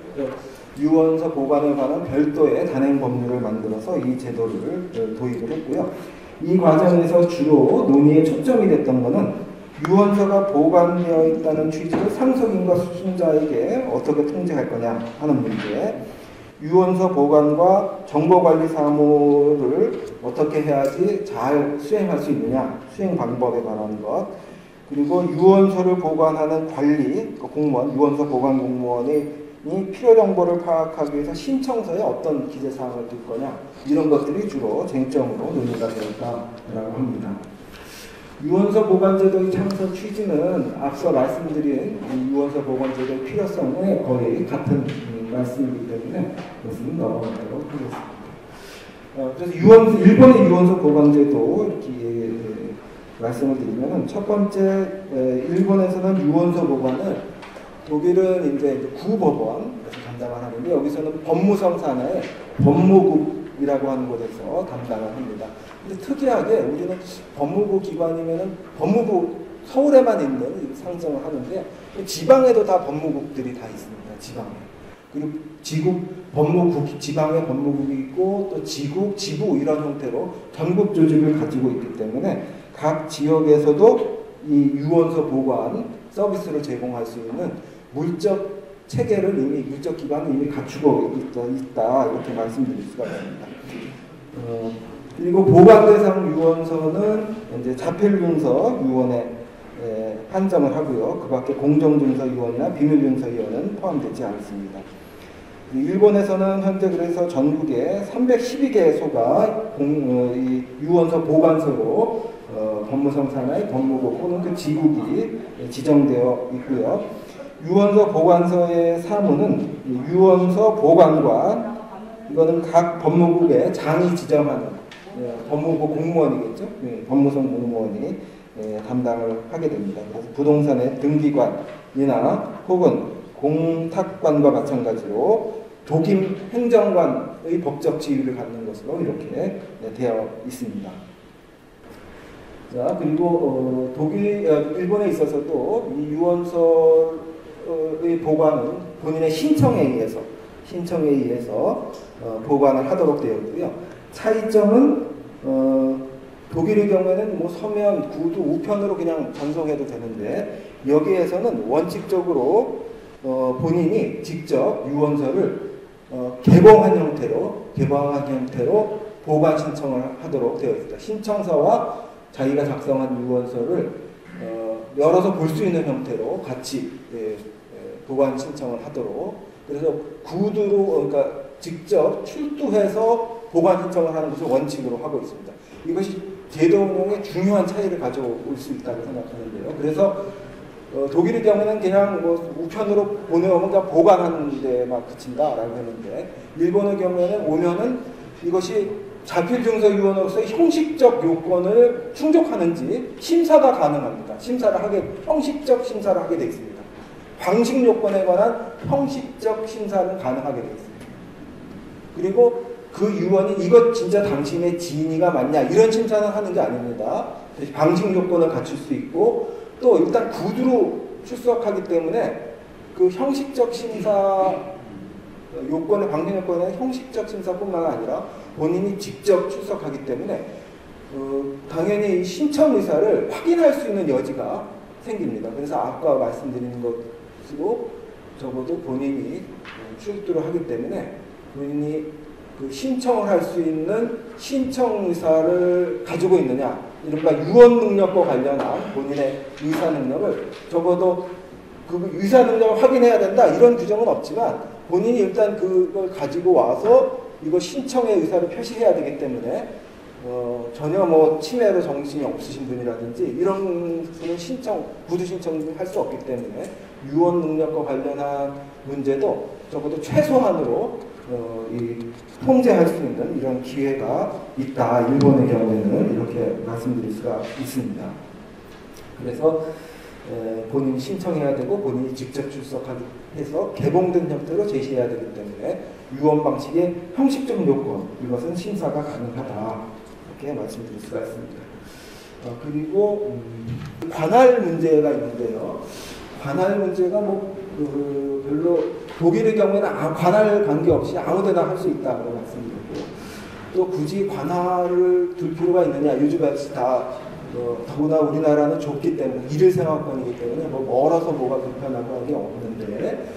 유언서 보관에 관한 별도의 단행 법률을 만들어서 이 제도를 도입을 했고요. 이 과정에서 주로 논의에 초점이 됐던 것은 유언서가 보관되어 있다는 취지로 상속인과 수순자에게 어떻게 통제할 거냐 하는 문제, 유언서 보관과 정보관리 사무를 어떻게 해야지 잘 수행할 수 있느냐, 수행 방법에 관한 것, 그리고 유언서를 보관하는 관리, 공무원, 유언서 보관 공무원이 필요 정보를 파악하기 위해서 신청서에 어떤 기재사항을 둘 거냐, 이런 것들이 주로 쟁점으로 논의가 되었다라고 합니다. 유언서 보관제도의 창설 취지는 앞서 말씀드린 유언서 보관제도의 필요성에 거의 같은 말씀이기 때문에 그것은 넘어가도록 하겠습니다. 그래서 일본의 유언서 보관제도 이렇게 말씀을 드리면 첫 번째, 일본에서는 유언서 보관을 독일은 이제 구법원에서 담당을 하는데 여기서는 법무성 산하의 법무국이라고 하는 곳에서 담당을 합니다. 근데 특이하게 우리는 법무부 기관이면은 법무부 서울에만 있는 상정을 하는데 지방에도 다 법무국들이 다 있습니다. 지방에. 그리고 지국 법무국, 지방의 법무국이 있고 또 지국, 지부 이런 형태로 전국 조직을 가지고 있기 때문에 각 지역에서도 이 유언서 보관 서비스를 제공할 수 있는 물적 체계를 이미, 물적 기반을 이미 갖추고 있다 이렇게 말씀드릴 수가 있습니다. 그리고 보관 대상 유언서는 이제 자필 문서 유언에 한정을 하고요. 그 밖에 공정증서위원이나 비밀증서위원은 포함되지 않습니다. 일본에서는 현재 그래서 전국에 312개소가 이 유언서 보관소로 법무성 산하의 법무국 또는 그 지국이 지정되어 있고요. 유언서 보관소의 사무는 유언서 보관관, 이거는 각 법무국의 장이 지정하는 법무부 공무원이겠죠. 법무성 공무원이 담당을 하게 됩니다. 그래서 부동산의 등기관이나 혹은 공탁관과 마찬가지로 독임 행정관의 법적 지위를 갖는 것으로 이렇게 되어 있습니다. 자, 그리고 일본에 있어서도 이 유언서의 보관은 본인의 신청에 의해서 보관을 하도록 되어 있고요. 차이점은 독일의 경우에는 뭐 서면, 구두, 우편으로 그냥 전송해도 되는데 여기에서는 원칙적으로 본인이 직접 유언서를 개봉한 형태로 보관 신청을 하도록 되어 있습니다. 신청서와 자기가 작성한 유언서를 열어서 볼 수 있는 형태로 같이 보관 신청을 하도록, 그래서 구두로 그러니까 직접 출두해서 보관 신청을 하는 것을 원칙으로 하고 있습니다. 이것이 제도 운영에 중요한 차이를 가져올 수 있다고 생각하는데요. 그래서 독일의 경우는 그냥 뭐 우편으로 보내오면 그냥 보관하는 데만 그친다라고 했는데, 일본의 경우에는 오면은 이것이 자필증서위원으로서의 형식적 요건을 충족하는지 심사가 가능합니다. 형식적 심사를 하게 되어 있습니다. 방식 요건에 관한 형식적 심사는 가능하게 되어 있습니다. 그리고 그 유언이 이것 진짜 당신의 지인이가 맞냐 이런 심사는 하는 게 아닙니다. 방식 요건을 갖출 수 있고 또 일단 구두로 출석하기 때문에 그 형식적 심사 요건의 방식 요건의 형식적 심사뿐만 아니라 본인이 직접 출석하기 때문에 당연히 신청 의사를 확인할 수 있는 여지가 생깁니다. 그래서 아까 말씀드린 것으로 적어도 본인이 출두를 하기 때문에 본인이 그 신청을 할 수 있는 신청 의사를 가지고 있느냐, 이른바 유언 능력과 관련한 본인의 의사 능력을 적어도 그 의사 능력을 확인해야 된다 이런 규정은 없지만 본인이 일단 그걸 가지고 와서 이거 신청의 의사를 표시해야 되기 때문에 전혀 뭐 치매로 정신이 없으신 분이라든지 이런 분은 구두 신청을 할 수 없기 때문에 유언 능력과 관련한 문제도 적어도 최소한으로 통제할 수 있는 이런 기회가 있다. 일본의 경우에는 이렇게 말씀드릴 수가 있습니다. 그래서 본인이 신청해야 되고 본인이 직접 출석하기 해서 개봉된 형태로 제시해야 되기 때문에 유언 방식의 형식적 요건, 이것은 심사가 가능하다. 이렇게 말씀드릴 수가 있습니다. 그리고 관할 문제가 있는데요. 관할 문제가 별로 독일의 경우에는 관할 관계없이 아무데나 할 수 있다고 말씀드렸고, 또 굳이 관할을 둘 필요가 있느냐, 요즘같이 다 더구나 우리나라는 좁기 때문에 일일 생활권이기 때문에 멀어서 뭐가 불편하고 하는 게 없는데,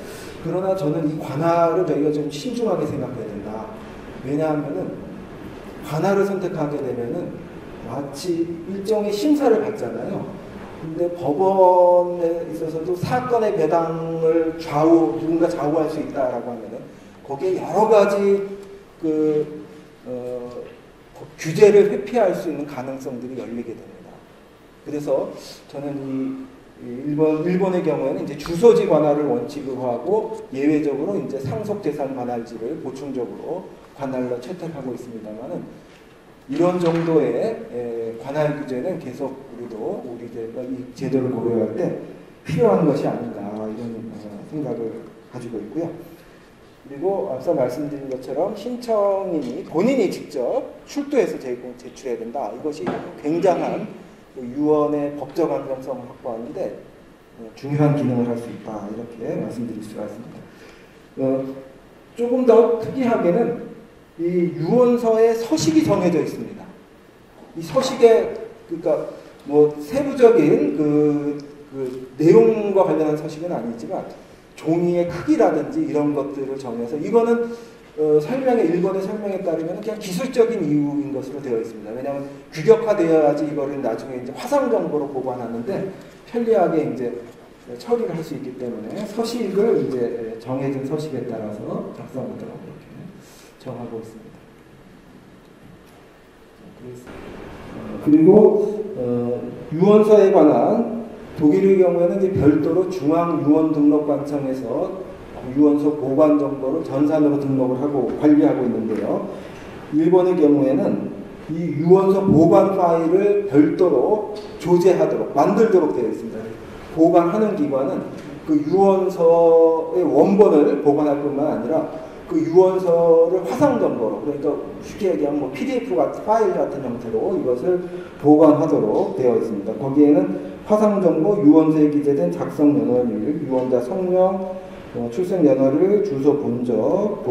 그러나 저는 이 관할을 저희가 좀 신중하게 생각해야 된다. 왜냐하면은 관할을 선택하게 되면은 마치 일종의 심사를 받잖아요. 근데 법원에 있어서도 사건의 배당을 누군가 좌우할 수 있다라고 하면은 거기에 여러 가지 규제를 회피할 수 있는 가능성들이 열리게 됩니다. 그래서 저는 일본의 경우에는 이제 주소지 관할을 원칙으로 하고 예외적으로 이제 상속재산 관할지를 보충적으로 관할로 채택하고 있습니다만은 이런 정도의 관할 규제는 계속 우리 제도를 고려할 때 필요한 것이 아닌가 이런 생각을 가지고 있고요. 그리고 앞서 말씀드린 것처럼 신청인이 본인이 직접 출두해서 제출해야 된다. 이것이 굉장한 유언의 법적 안정성을 확보하는데 중요한 기능을 할 수 있다. 이렇게 말씀드릴 수가 있습니다. 조금 더 특이하게는 이 유언서의 서식이 정해져 있습니다. 이 서식에 그러니까 세부적인 내용과 관련한 서식은 아니지만 종이의 크기라든지 이런 것들을 정해서 이거는 일본의 설명에 따르면 그냥 기술적인 이유인 것으로 되어 있습니다. 왜냐하면 규격화되어야지 이거를 나중에 이제 화상 정보로 보관하는데 편리하게 이제 처리를 할 수 있기 때문에 서식을 이제 정해진 서식에 따라서 작성하도록 이렇게 정하고 있습니다. 그리고 유언서에 관한 독일의 경우에는 이제 별도로 중앙유언등록관청에서 유언서 보관 정보를 전산으로 등록을 하고 관리하고 있는데요. 일본의 경우에는 이 유언서 보관 파일을 별도로 조제하도록 만들도록 되어 있습니다. 보관하는 기관은 그 유언서의 원본을 보관할 뿐만 아니라 그 유언서를 화상 정보로, 그러니까 쉽게 얘기하면 뭐 PDF 같은 파일 같은 형태로 이것을 보관하도록 되어 있습니다. 거기에는 화상 정보, 유언서에 기재된 작성 연월일, 유언자 성명, 출생 연월일, 주소 본적,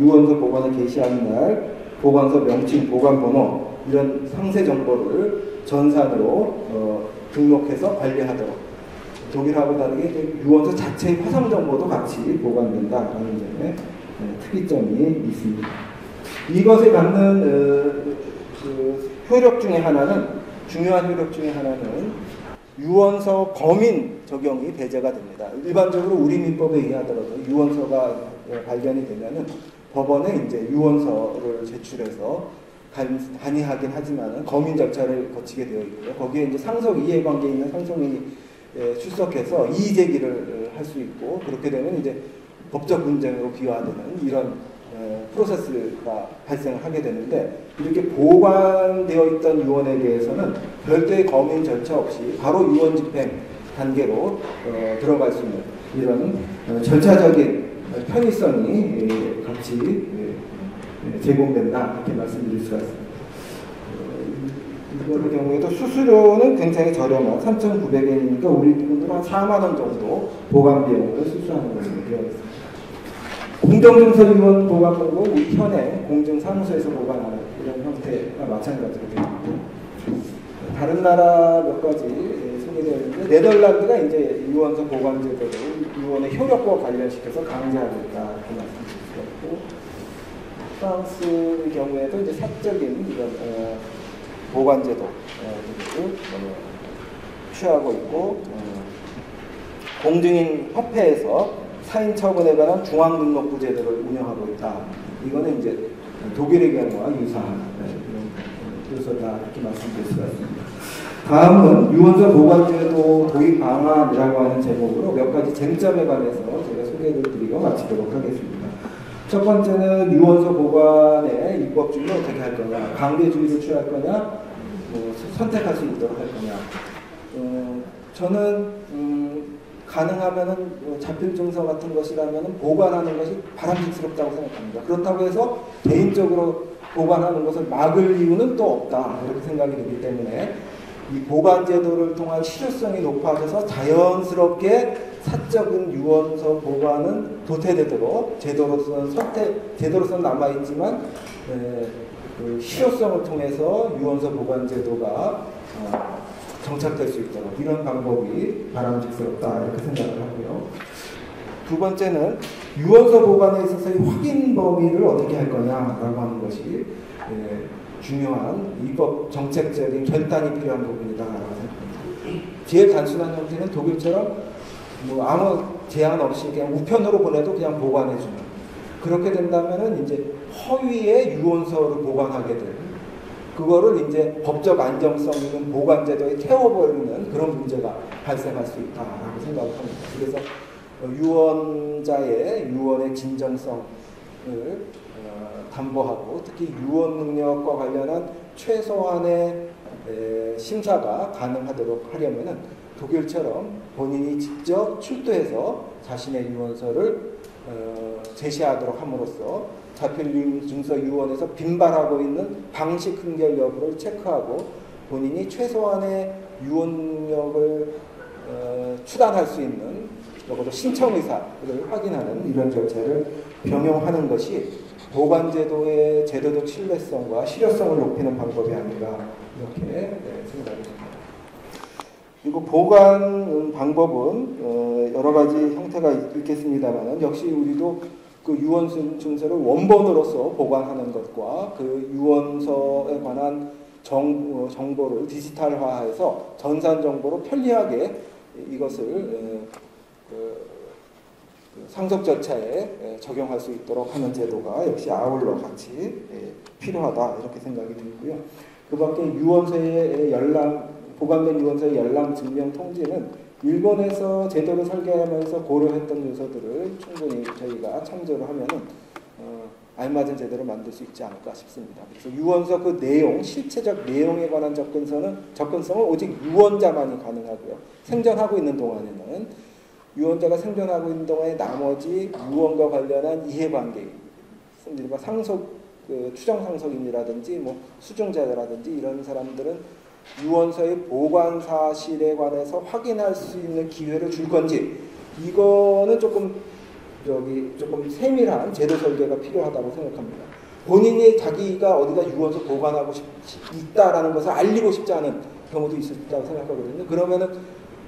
유언서 보관을 개시하는 날, 보관서 명칭, 보관 번호 이런 상세 정보를 전산으로 등록해서 관리하도록. 독일하고 다르게 유언서 자체의 화상 정보도 같이 보관된다라는 점에 특이점이 있습니다. 이것에 갖는 그 효력 중에 하나는, 중요한 효력 중에 하나는 유언서 범인 적용이 배제가 됩니다. 일반적으로 우리 민법에 의하더라도 유언서가 발견이 되면은 법원에 이제 유언서를 제출해서 간이하긴 하지만 검인 절차를 거치게 되어 있고요. 거기에 이제 상속 이해관계에 있는 상속인이 출석해서 이의 제기를 할 수 있고, 그렇게 되면 이제 법적 분쟁으로 비화되는 이런 프로세스가 발생하게 되는데, 이렇게 보관되어 있던 유언에 대해서는 별도의 검인 절차 없이 바로 유언 집행 단계로 들어갈 수 있는 이런 절차적인 편의성이 같이 제공된다, 이렇게 말씀드릴 수가 있습니다. 이거의 경우에도 수수료는 굉장히 저렴한 3,900엔이니까 우리 돈으로 한 4만 원 정도 보관 비용을 수수하는 것으로 되어 있습니다. 공정증서 유언 보관 방법, 현행 공증사무소에서 보관하는 이런 형태가 마찬가지로 되어 있고, 다른 나라 몇 가지 소개되어 있는데, 네덜란드가 이제 유언서 보관 제도를 유언의 효력과 관련시켜서 강제하겠다, 이렇게 말씀드릴 수가 있고, 프랑스의 경우에도 이제 사적인 이런 보관 제도를 취하고 있고, 공증인 협회에서 사인 처분에 관한 중앙등록부 제도를 운영하고 있다. 이거는 이제 독일의 경우와 유사한 요소다, 이렇게 말씀드릴 수가 있습니다. 다음은 유언서 보관 제도 도입 방안이라고 하는 제목으로 몇 가지 쟁점에 관해서 제가 소개를 드리고 마치도록 하겠습니다. 첫 번째는 유언서 보관의 입법 중에 어떻게 할 거냐, 강제주의를 취할 거냐, 선택할 수 있도록 할 거냐. 저는 가능하면은 자필 증서 같은 것이라면 보관하는 것이 바람직스럽다고 생각합니다. 그렇다고 해서 개인적으로 보관하는 것을 막을 이유는 또 없다, 이렇게 생각이 되기 때문에 이 보관 제도를 통한 실효성이 높아져서 자연스럽게 사적인 유언서 보관은 도태되도록 제도로서는 남아있지만 그 실효성을 통해서 유언서 보관 제도가 정착될 수 있도록, 이런 방법이 바람직스럽다, 이렇게 생각을 하고요. 두 번째는 유언서 보관에 있어서의 확인 범위를 어떻게 할 거냐라고 하는 것이 중요한 입법 정책적인 결단이 필요한 부분이다라고 생각합니다. 제일 단순한 형태는 독일처럼 뭐 아무 제한 없이 그냥 우편으로 보내도 그냥 보관해주는, 그렇게 된다면은 이제 허위의 유언서를 보관하게 되는, 그거를 이제 법적 안정성 있는 보관 제도에 태워버리는 그런 문제가 발생할 수 있다라고 생각을 합니다. 그래서 유언자의 유언의 진정성을 담보하고, 특히 유언 능력과 관련한 최소한의 심사가 가능하도록 하려면은 독일처럼 본인이 직접 출두해서 자신의 유언서를 제시하도록 함으로써 자필 증서 유언에서 빈발하고 있는 방식 흥결 여부를 체크하고 본인이 최소한의 유언 능력을 추단할 수 있는, 적어도 신청 의사를 확인하는 이런 절차를 병용하는 것이 보관 제도의 제도적 신뢰성과 실효성을 높이는 방법이 아닌가, 이렇게 생각이 듭니다. 그리고 보관 방법은 여러 가지 형태가 있겠습니다만, 역시 우리도 그 유언 증서를 원본으로서 보관하는 것과 그 유언서에 관한 정보를 디지털화해서 전산 정보로 편리하게 이것을 상속 절차에 적용할 수 있도록 하는 제도가 역시 아울러 같이 필요하다 이렇게 생각이 들고요. 그 밖에 유언서의 보관된 유언서의 열람 증명 통지는 일본에서 제도를 설계하면서 고려했던 요소들을 충분히 저희가 참조를 하면은 알맞은 제도를 만들 수 있지 않을까 싶습니다. 그래서 유언서 그 내용, 실체적 내용에 관한 접근성은 오직 유언자만이 가능하고요. 생존하고 있는 동안에는 유언자가 생존하고 있는 동안에 나머지 유언과 관련한 이해관계, 추정 상속인이라든지 뭐 수증자라든지 이런 사람들은 유언서의 보관 사실에 관해서 확인할 수 있는 기회를 줄 건지, 이거는 조금 세밀한 제도 설계가 필요하다고 생각합니다. 본인이 자기가 어디다 유언서 보관하고 있다라는 것을 알리고 싶지 않은 경우도 있을 거라고 생각하거든요. 그러면은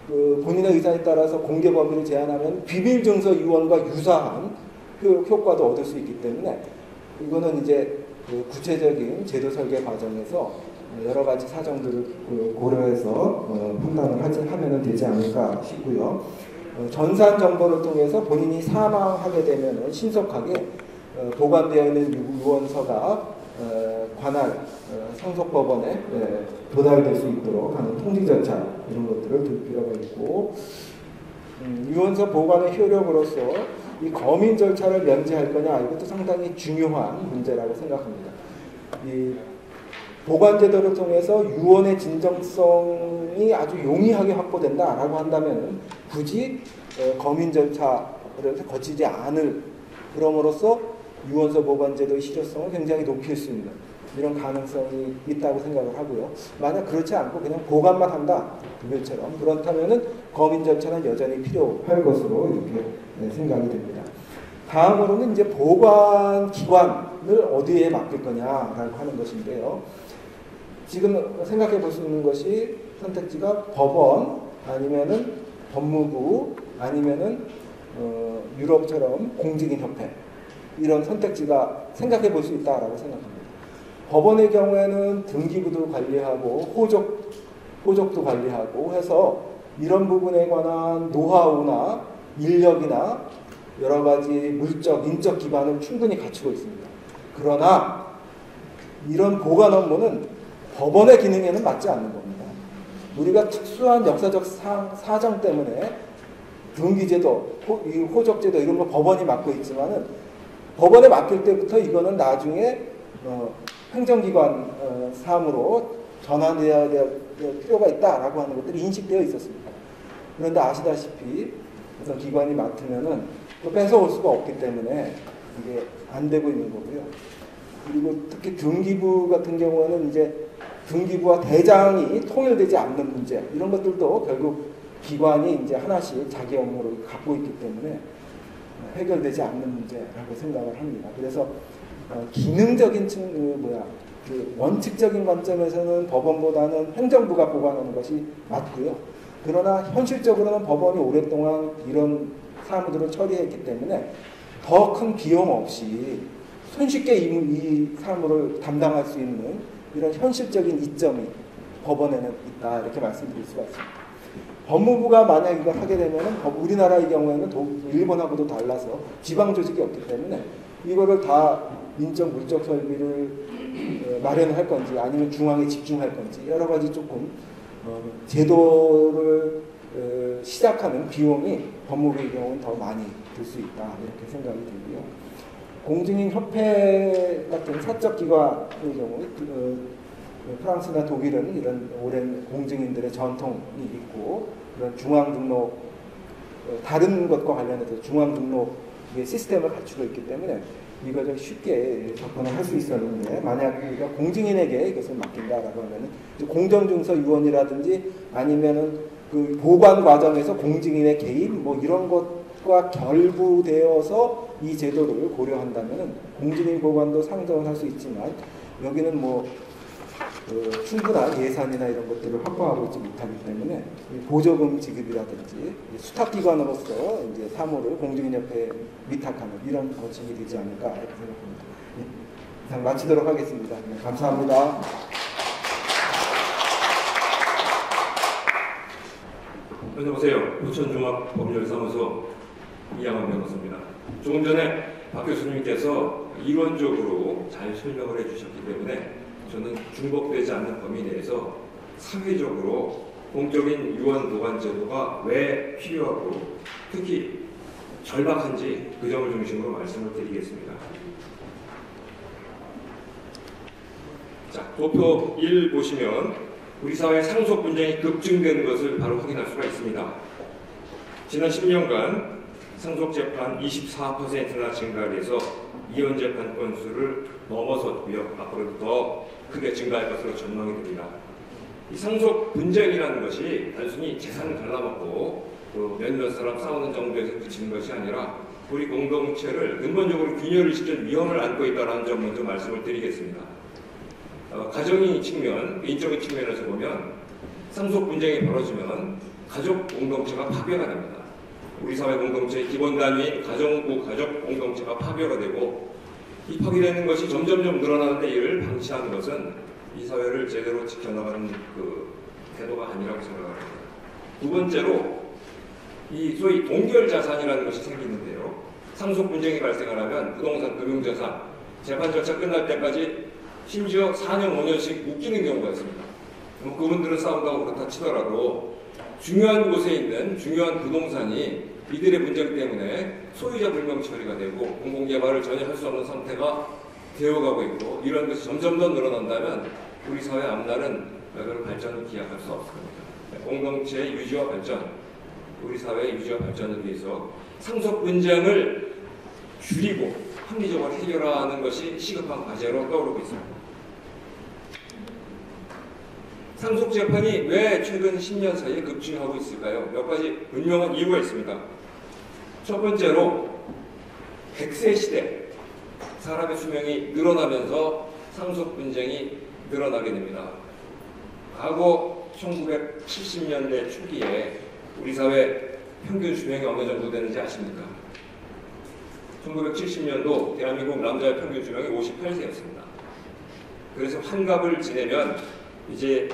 본인의 의사에 따라서 공개 범위를 제한하면 비밀 증서 유언과 유사한 효과도 얻을 수 있기 때문에 이거는 이제 구체적인 제도 설계 과정에서 여러 가지 사정들을 고려해서 판단을 하면 되지 않을까 싶고요. 전산 정보를 통해서 본인이 사망하게 되면 신속하게 보관되어 있는 유언서가 관할 상속법원에 도달될 수 있도록 하는 통지 절차 이런 것들을 둘 필요가 있고, 유언서 보관의 효력으로서 이 검인 절차를 면제할 거냐, 이것도 상당히 중요한 문제라고 생각합니다. 이 보관 제도를 통해서 유언의 진정성이 아주 용이하게 확보된다라고 한다면 굳이 검인 절차를 거치지 않을, 그럼으로써 유언서 보관 제도의 실효성을 굉장히 높일 수 있는 이런 가능성이 있다고 생각을 하고요. 만약 그렇지 않고 그냥 보관만 한다, 그것처럼 그렇다면은 검인 절차는 여전히 필요할 것으로 이렇게 생각이 됩니다. 다음으로는 이제 보관 기관을 어디에 맡길 거냐라고 하는 것인데요. 지금 생각해 볼 수 있는 것이 선택지가 법원, 아니면은 법무부, 아니면은 유럽처럼 공직인 협회, 이런 선택지가 생각해 볼 수 있다라고 생각합니다. 법원의 경우에는 등기부도 관리하고 호적도 관리하고 해서 이런 부분에 관한 노하우나 인력이나 여러 가지 물적, 인적 기반을 충분히 갖추고 있습니다. 그러나 이런 보관 업무는 법원의 기능에는 맞지 않는 겁니다. 우리가 특수한 역사적 사정 때문에 등기제도, 호적제도 이런 거 법원이 맡고 있지만은 법원에 맡길 때부터 이거는 나중에 행정기관 사무로 전환되어야 될 필요가 있다라고 하는 것들이 인식되어 있었습니다. 그런데 아시다시피 어떤 기관이 맡으면은 또 뺏어올 수가 없기 때문에 이게 안 되고 있는 거고요. 그리고 특히 등기부 같은 경우는 이제 등기부와 대장이 통일되지 않는 문제, 이런 것들도 결국 기관이 이제 하나씩 자기 업무를 갖고 있기 때문에 해결되지 않는 문제라고 생각을 합니다. 그래서 기능적인 원칙적인 관점에서는 법원보다는 행정부가 보관하는 것이 맞고요. 그러나 현실적으로는 법원이 오랫동안 이런 사무들을 처리했기 때문에 더 큰 비용 없이 손쉽게 이 사무를 담당할 수 있는 이런 현실적인 이점이 법원에는 있다, 이렇게 말씀드릴 수가 있습니다. 법무부가 만약 이걸 하게 되면 우리나라의 경우에는 일본하고도 달라서 지방 조직이 없기 때문에 이거를 다 인적 물적 설비를 마련할 건지 아니면 중앙에 집중할 건지 여러 가지 조금 제도를 시작하는 비용이 법무부의 경우는 더 많이 들 수 있다, 이렇게 생각이 들고요. 공증인 협회 같은 사적 기관의 경우 프랑스나 독일은 이런 오랜 공증인들의 전통이 있고 그런 중앙 등록, 다른 것과 관련해서 중앙 등록의 시스템을 갖추고 있기 때문에 이것을 쉽게 접근을 할 수 있었는데, 만약 우리가 공증인에게 이것을 맡긴다라고 하면은 공정증서 유언이라든지 아니면은 그 보관 과정에서 공증인의 개입 뭐 이런 것과 결부되어서 이 제도를 고려한다면은 공증인 보관도 상정을 할 수 있지만 여기는 뭐 충분한 예산이나 이런 것들을 확보하고 있지 못하기 때문에 보조금 지급이라든지 수탁기관으로서 이제 사무를 공증인협회에 위탁하는 이런 거침이 되지 않을까 이렇게 생각합니다. 이상 마치도록 하겠습니다. 네, 감사합니다. 안녕하세요. 부천종합법률사무소 이양원 변호사입니다. 조금 전에 박 교수님께서 이론적으로 잘 설명을 해주셨기 때문에 저는 중복되지 않는 범위 내에서 사회적으로 공적인 유언 보관 제도가 왜 필요하고 특히 절박한지 그 점을 중심으로 말씀을 드리겠습니다. 자, 도표 1 보시면 우리 사회 상속 분쟁이 급증되는 것을 바로 확인할 수가 있습니다. 지난 10년간 상속 재판 24%나 증가를 해서 이혼 재판 건수를 넘어섰고요. 앞으로도 더 크게 증가할 것으로 전망이 됩니다. 이 상속 분쟁이라는 것이 단순히 재산을 갈라먹고 몇몇 사람 싸우는 정도에서 그치는 것이 아니라 우리 공동체를 근본적으로 균열을 시킬 위험을 안고 있다는 점 먼저 말씀을 드리겠습니다. 가정의 측면, 개인적인 측면에서 보면 상속 분쟁이 벌어지면 가족 공동체가 파괴가 됩니다. 우리 사회 공동체의 기본 단위인 가정부 가족 공동체가 파괴가 되고 이 파괴되는 것이 점점점 늘어나는데 이를 방치하는 것은 이 사회를 제대로 지켜나가는 그 태도가 아니라고 생각합니다. 두 번째로 이 소위 동결 자산이라는 것이 생기는데요. 상속 분쟁이 발생을 하면 부동산, 금융자산, 재판 절차 끝날 때까지 심지어 4년, 5년씩 묶이는 경우가 있습니다. 그분들은 싸운다고 그렇다 치더라도 중요한 곳에 있는 중요한 부동산이 이들의 분쟁 때문에 소유자 불명 처리가 되고 공공개발을 전혀 할 수 없는 상태가 되어가고 있고 이런 것이 점점 더 늘어난다면 우리 사회 앞날은 그런 발전을 기약할 수 없습니다. 공동체의 유지와 발전, 우리 사회의 유지와 발전을 위해서 상속 분쟁을 줄이고 합리적으로 해결하는 것이 시급한 과제로 떠오르고 있습니다. 상속 재판이 왜 최근 10년 사이에 급증하고 있을까요? 몇 가지 분명한 이유가 있습니다. 첫 번째로 100세 시대, 사람의 수명이 늘어나면서 상속 분쟁이 늘어나게 됩니다. 과거 1970년대 초기에 우리 사회 평균 수명이 어느 정도 되는지 아십니까? 1970년도 대한민국 남자의 평균 수명이 58세였습니다. 그래서 환갑을 지내면 이제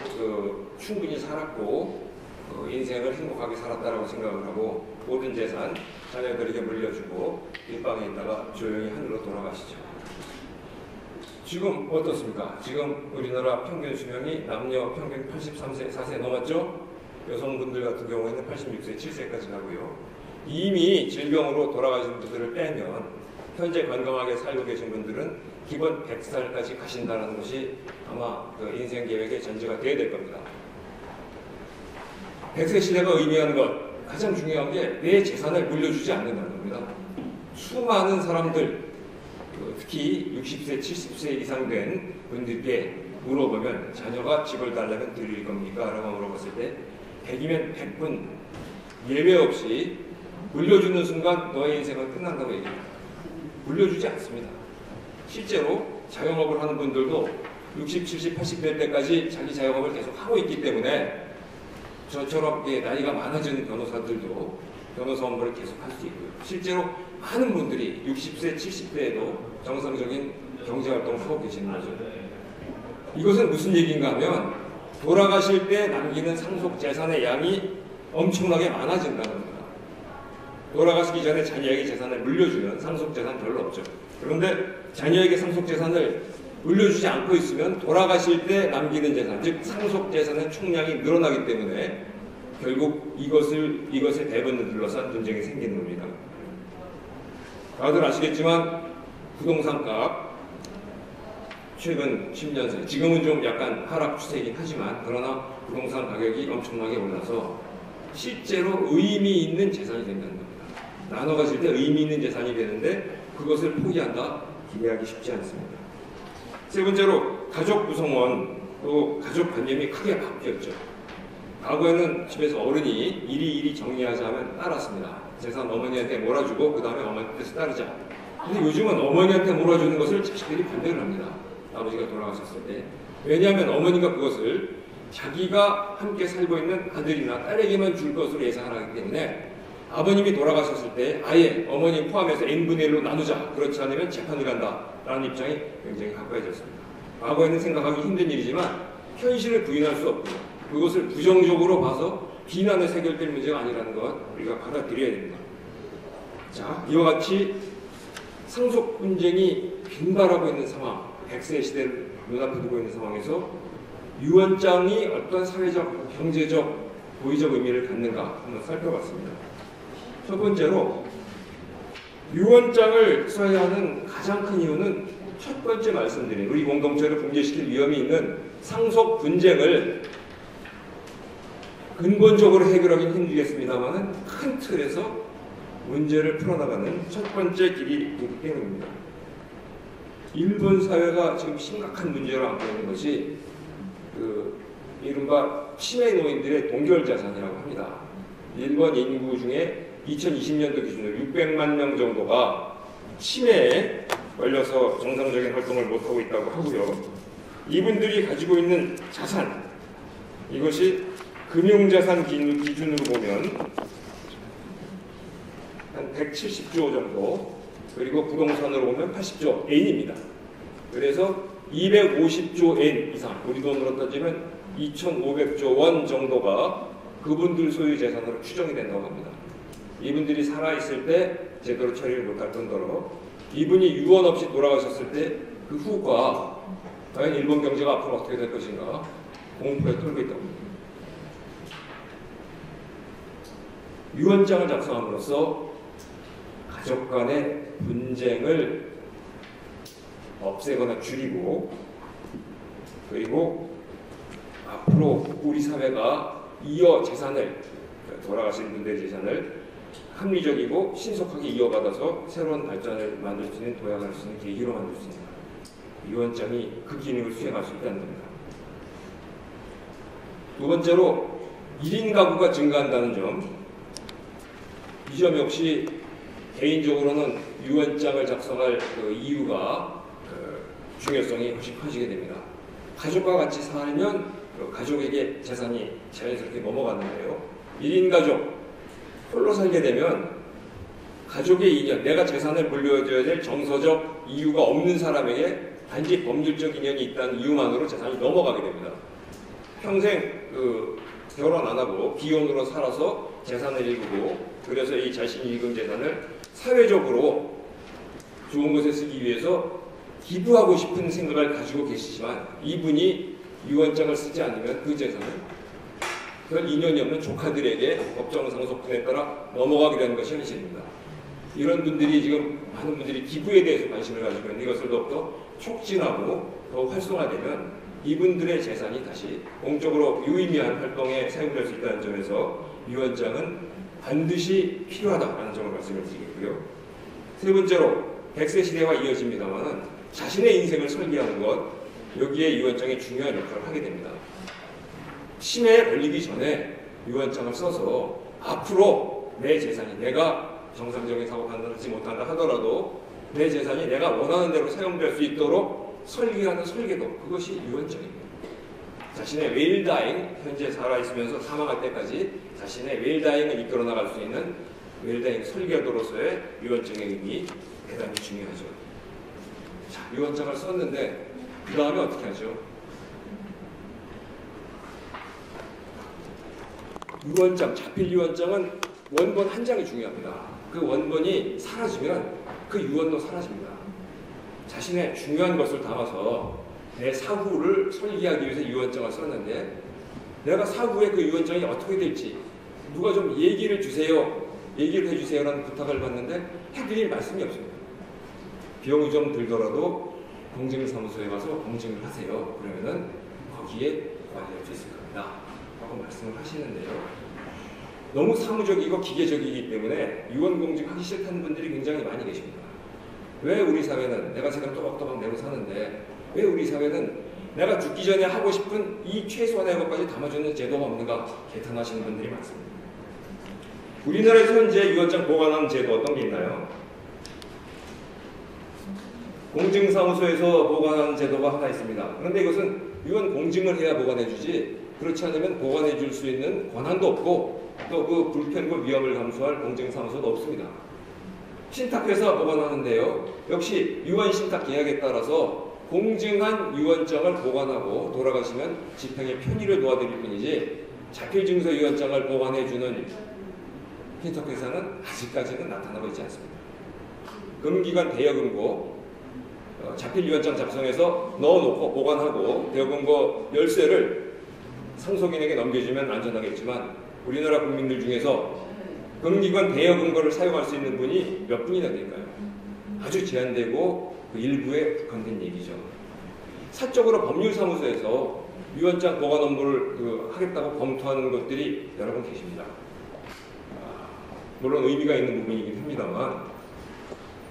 충분히 살았고 인생을 행복하게 살았다라고 생각을 하고 모든 재산 자녀들에게 물려주고 일방에 있다가 조용히 하늘로 돌아가시죠. 지금 어떻습니까? 지금 우리나라 평균 수명이 남녀 평균 83세, 4세 넘었죠? 여성분들 같은 경우에는 86세, 7세까지 가고요. 이미 질병으로 돌아가신 분들을 빼면 현재 건강하게 살고 계신 분들은 기본 100살까지 가신다는 것이 아마 그 인생 계획의 전제가 되어야 될 겁니다. 100세 시대가 의미하는 것, 가장 중요한 게 내 재산을 물려주지 않는다는 겁니다. 수많은 사람들, 특히 60세, 70세 이상 된 분들께 물어보면 자녀가 집을 달라면 드릴 겁니까? 라고 물어봤을 때 100이면 100분 예외 없이 물려주는 순간 너의 인생은 끝난다고 얘기합니다. 물려주지 않습니다. 실제로 자영업을 하는 분들도 60, 70, 80 될 때까지 자기 자영업을 계속 하고 있기 때문에 저처럼 나이가 많아진 변호사들도 변호사 업무를 계속 할 수 있고요. 실제로 많은 분들이 60세, 70세에도 정상적인 경제활동을 하고 계시는 거죠. 이것은 무슨 얘기인가 하면 돌아가실 때 남기는 상속 재산의 양이 엄청나게 많아진다는 겁니다. 돌아가시기 전에 자녀에게 재산을 물려주면 상속 재산 별로 없죠. 그런데 자녀에게 상속 재산을 물려주지 않고 있으면 돌아가실 때 남기는 재산, 즉 상속 재산의 총량이 늘어나기 때문에 결국 이것의 대부분을 둘러싼 분쟁이 생기는 겁니다. 다들 아시겠지만 부동산값 최근 10년 사이, 지금은 좀 약간 하락 추세이긴 하지만 그러나 부동산 가격이 엄청나게 올라서 실제로 의미 있는 재산이 된다는 겁니다. 나눠 가질 때 의미 있는 재산이 되는데 그것을 포기한다? 기대하기 쉽지 않습니다. 세 번째로 가족 구성원, 또 가족 관념이 크게 바뀌었죠. 과거에는 집에서 어른이 이리 정리하자 하면 따랐습니다. 재산 어머니한테 몰아주고 그 다음에 어머니한테서 따르자. 근데 요즘은 어머니한테 몰아주는 것을 자식들이 반대를 합니다. 아버지가 돌아가셨을 때. 왜냐하면 어머니가 그것을 자기가 함께 살고 있는 아들이나 딸에게만 줄 것으로 예상을 하기 때문에 아버님이 돌아가셨을 때 아예 어머니 포함해서 n분의 1로 나누자. 그렇지 않으면 재판을 간다. 라는 입장이 굉장히 가까워졌습니다. 과거에는 생각하기 힘든 일이지만 현실을 부인할 수 없고 그것을 부정적으로 봐서 비난에서 해결될 문제가 아니라는 것 우리가 받아들여야 됩니다. 자, 이와 같이 상속 분쟁이 빈발하고 있는 상황, 100세 시대를 눈앞에 두고 있는 상황에서 유언장이 어떤 사회적, 경제적, 도의적 의미를 갖는가 한번 살펴봤습니다. 첫 번째로 유언장을 써야 하는 가장 큰 이유는 첫 번째 말씀드린 우리 공동체를 붕괴시킬 위험이 있는 상속 분쟁을 근본적으로 해결하기는 힘들겠습니다만 큰 틀에서 문제를 풀어나가는 첫 번째 길이 있기 때문입니다. 일본 사회가 지금 심각한 문제로 안고 있는 것이 이른바 치매 노인들의 동결 자산이라고 합니다. 일본 인구 중에 2020년도 기준으로 600만 명 정도가 치매에 걸려서 정상적인 활동을 못하고 있다고 하고요. 이분들이 가지고 있는 자산, 이것이 금융자산 기준으로 보면 한 170조 정도, 그리고 부동산으로 보면 80조 엔입니다. 그래서 250조 엔 이상, 우리 돈으로 따지면 2,500조 원 정도가 그분들 소유 재산으로 추정이 된다고 합니다. 이분들이 살아있을 때 제대로 처리를 못할 뿐더러 이분이 유언 없이 돌아가셨을 때 그 후과 과연 일본 경제가 앞으로 어떻게 될 것인가 공포에 떨고 있다고 합니다. 유언장을 작성함으로써 가족 간의 분쟁을 없애거나 줄이고, 그리고 앞으로 우리 사회가 재산을, 돌아가신 분들의 재산을 합리적이고 신속하게 이어받아서 새로운 발전을 만들 수 있는, 도약할 수 있는 계기로 만들 수 있는 유언장이 그 기능을 수행할 수 있다는 겁니다. 두 번째로 1인 가구가 증가한다는 점, 이 점 역시 개인적으로는 유언장을 작성할 이유가 중요성이 훨씬 커지게 됩니다. 가족과 같이 살면 가족에게 재산이 자연스럽게 넘어가는데요. 1인 가족, 홀로 살게 되면 가족의 인연, 내가 재산을 물려줘야 될 정서적 이유가 없는 사람에게 단지 법률적 인연이 있다는 이유만으로 재산이 넘어가게 됩니다. 평생 결혼 안 하고 비혼으로 살아서 재산을 일구고, 그래서 이 자신이 일군 재산을 사회적으로 좋은 것에 쓰기 위해서 기부하고 싶은 생각을 가지고 계시지만 이분이 유언장을 쓰지 않으면 그 재산은 별 인연이 없는 조카들에게 법정 상속분에 따라 넘어가게 되는 것이 현실입니다. 이런 분들이 지금 많은 분들이 기부에 대해서 관심을 가지고 있는 이것을 더욱더 촉진하고 더 활성화되면 이분들의 재산이 다시 공적으로 유의미한 활동에 사용될 수 있다는 점에서 유언장은 반드시 필요하다는 점을 말씀을 드리겠고요. 세 번째로 100세 시대와 이어집니다만 자신의 인생을 설계하는 것, 여기에 유언장이 중요한 역할을 하게 됩니다. 치매에 걸리기 전에 유언장을 써서 앞으로 내 재산이, 내가 정상적인 사고 판단을 하지 못한다 하더라도 내 재산이 내가 원하는 대로 사용될 수 있도록 설계하는 설계도, 그것이 유언장입니다. 자신의 웰다잉, 현재 살아있으면서 사망할 때까지 자신의 웰다잉을 이끌어 나갈 수 있는 웰다잉 설계도로서의 유언장의 의미, 대단히 중요하죠. 자, 유언장을 썼는데 그 다음에 어떻게 하죠? 유언장, 자필 유언장은 원본 한 장이 중요합니다. 그 원본이 사라지면 그 유언도 사라집니다. 자신의 중요한 것을 담아서 내 사후를 설계하기 위해서 유언장을 썼는데 내가 사후에 그 유언장이 어떻게 될지 누가 좀 얘기를 해주세요라는 부탁을 받는데 해드릴 말씀이 없습니다. 비용이 좀 들더라도 공증사무소에 가서 공증을 하세요. 그러면은 거기에 도와줄 수 있을 겁니다. 하고 말씀을 하시는데요. 너무 사무적이고 기계적이기 때문에 유언공증하기 싫다는 분들이 굉장히 많이 계십니다. 왜 우리 사회는, 내가 지금 또박또박 내고 사는데 왜 우리 사회는 내가 죽기 전에 하고 싶은 이 최소한의 것까지 담아주는 제도가 없는가 개탄하시는 분들이 많습니다. 우리나라에서 현재 유언장 보관하는 제도 어떤 게 있나요? 공증사무소에서 보관하는 제도가 하나 있습니다. 그런데 이것은 유언 공증을 해야 보관해주지, 그렇지 않으면 보관해줄 수 있는 권한도 없고 또 그 불편과 위험을 감수할 공증사무소도 없습니다. 신탁회사 보관하는데요. 역시 유언신탁 계약에 따라서 공증한 유언장을 보관하고 돌아가시면 집행의 편의를 도와드릴 뿐이지 자필증서위원장을 보관해주는 인터페이스는 아직까지는 나타나고 있지 않습니다. 금기관 대여금고 자필위원장 작성해서 넣어놓고 보관하고 대여금고 열쇠를 상속인에게 넘겨주면 안전하겠지만 우리나라 국민들 중에서 금기관 대여금고를 사용할 수 있는 분이 몇 분이나 될까요? 아주 제한되고 그 일부에 국한된 얘기죠. 사적으로 법률사무소에서 위원장 보관 업무를 하겠다고 검토하는 것들이 여러 번 계십니다. 물론 의미가 있는 부분이긴 합니다만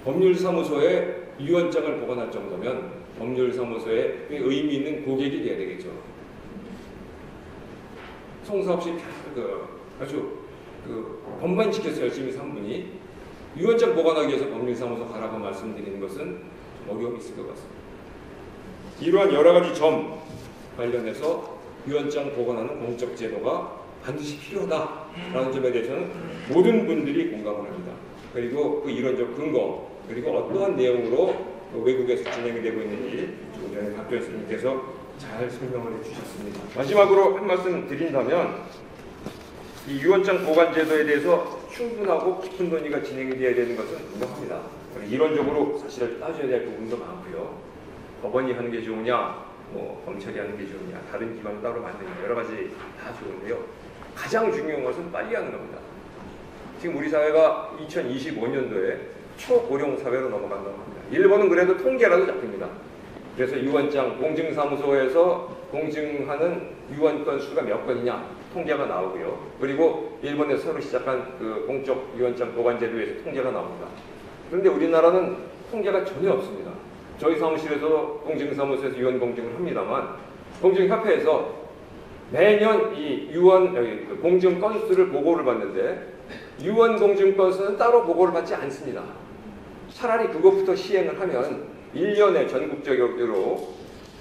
법률사무소에 위원장을 보관할 정도면 법률사무소에 의미 있는 고객이 돼야 되겠죠. 송사업 씨 아주 본반지켜서 열심히 산 분이 위원장 보관하기 위해서 법률사무소 가라고 말씀드리는 것은 좀 어려움이 있을 것 같습니다. 이러한 여러 가지 점 관련해서 위원장 보관하는 공적 제도가 반드시 필요하다라는 점에 대해서는 모든 분들이 공감을 합니다. 그리고 그 이론적 근거 그리고 어떠한 내용으로 외국에서 진행이 되고 있는지 조금 전에 박 교수님께서 잘 설명을 해주셨습니다. 마지막으로 한 말씀 드린다면 이 위원장 보관 제도에 대해서 충분하고 깊은 논의가 진행이 되어야 되는 것은 분명합니다. 이론적으로 사실을 따져야 될 부분도 많고요. 법원이 하는 게 좋으냐, 검찰이 하는 게 좋으냐, 다른 기관을 따로 만드냐 여러 가지 다 좋은데요. 가장 중요한 것은 빨리 하는 겁니다. 지금 우리 사회가 2025년도에 초고령 사회로 넘어간다고 합니다. 일본은 그래도 통계라도 잡힙니다. 그래서 유언장 공증사무소에서 공증하는 유언 건수가 몇 건이냐 통계가 나오고요. 그리고 일본에서 새로 시작한 그 공적 유언장 보관제도에서 통계가 나옵니다. 그런데 우리나라는 통계가 전혀 없습니다. 저희 사무실에서 공증사무소에서 유언 공증을 합니다만 공증협회에서 매년 이 유언 공증 건수를 보고를 받는데 유언 공증 건수는 따로 보고를 받지 않습니다. 차라리 그것부터 시행을 하면 1년에 전국적으로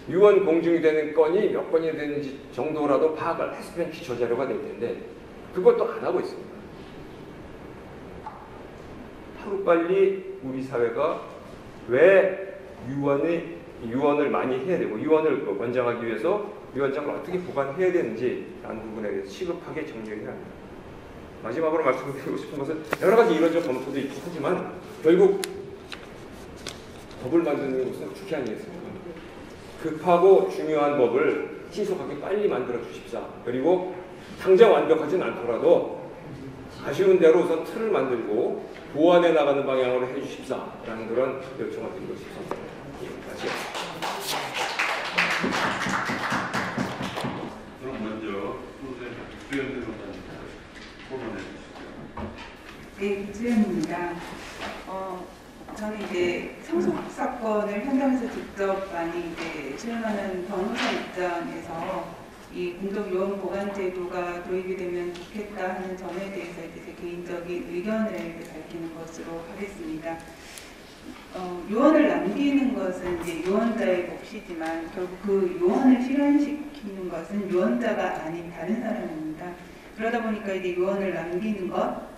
유언 공증이 되는 건이 몇 건이 되는지 정도라도 파악을 했으면 기초자료가 될 텐데 그것도 안 하고 있습니다. 하루빨리 우리 사회가 왜 유언을 많이 해야 되고 유언을 권장하기 위해서 유언장을 어떻게 보관해야 되는지 라는 부분에 대해서 시급하게 정리해야 합니다. 마지막으로 말씀드리고 싶은 것은 여러 가지 이론적 검토도 있긴 하지만 결국 법을 만드는 것은 국회 아니겠습니까? 급하고 중요한 법을 신속하게 빨리 만들어 주십사. 그리고 당장 완벽하진 않더라도 아쉬운 대로 우선 틀을 만들고 보완해 나가는 방향으로 해 주십사라는 그런 요청을 드리고 싶습니다. 다시. 그럼 먼저 주연대 변호사님 토론해 주시죠. 네, 주연입니다. 저는 이제 상속 사건을 현장에서 직접 많이 이제 수행하는 변호사 입장에서 이 공적 유언 보관 제도가 도입이 되면 좋겠다 하는 점에 대해서 이제 제 개인적인 의견을 밝히는 것으로 하겠습니다. 유언을 남기는 것은 이제 유언자의 몫이지만 결국 그 유언을 실현시키는 것은 유언자가 아닌 다른 사람입니다. 그러다 보니까 이제 유언을 남기는 것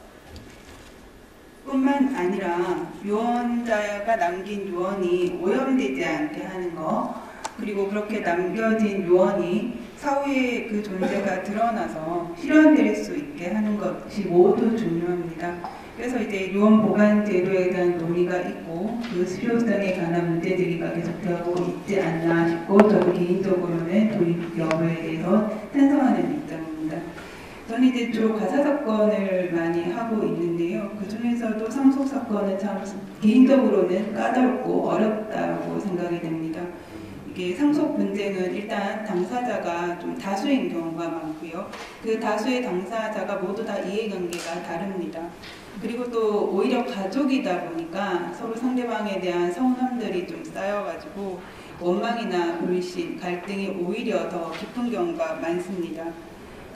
뿐만 아니라 유언자가 남긴 유언이 오염되지 않게 하는 것, 그리고 그렇게 남겨진 유언이 사후에 그 존재가 드러나서 실현될 수 있게 하는 것이 모두 중요합니다. 그래서 이제 유언 보관 제도에 대한 논의가 있고 그 실효성에 관한 문제들이 계속되고 있지 않나 싶고 저는 개인적으로는 도입 여부에 대해서 찬성하는 입장입니다. 저는 이제 주로 가사 사건을 많이 하고 있는데요. 그 중에서도 상속 사건은 참 개인적으로는 까다롭고 어렵다고 생각이 됩니다. 이게 상속 분쟁은 일단 당사자가 좀 다수인 경우가 많고요. 그 다수의 당사자가 모두 다 이해관계가 다릅니다. 그리고 또 오히려 가족이다 보니까 서로 상대방에 대한 서운함들이 좀 쌓여가지고 원망이나 불신, 갈등이 오히려 더 깊은 경우가 많습니다.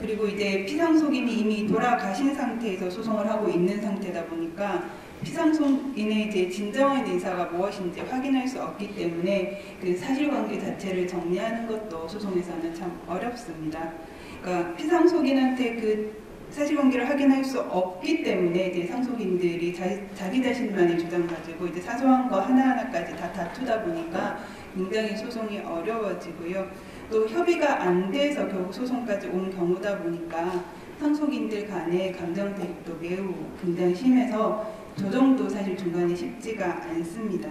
그리고 이제 피상속인이 이미 돌아가신 상태에서 소송을 하고 있는 상태다 보니까 피상속인의 이제 진정한 인사가 무엇인지 확인할 수 없기 때문에 그 사실관계 자체를 정리하는 것도 소송에서는 참 어렵습니다. 그러니까 피상속인한테 그 사실관계를 확인할 수 없기 때문에 이제 상속인들이 자기 자신만의 주장 가지고 이제 사소한 거 하나하나까지 다 다투다 보니까 굉장히 소송이 어려워지고요. 또 협의가 안 돼서 결국 소송까지 온 경우다 보니까 상속인들 간의 감정 대립도 매우 굉장히 심해서 조정도 사실 중간에 쉽지가 않습니다.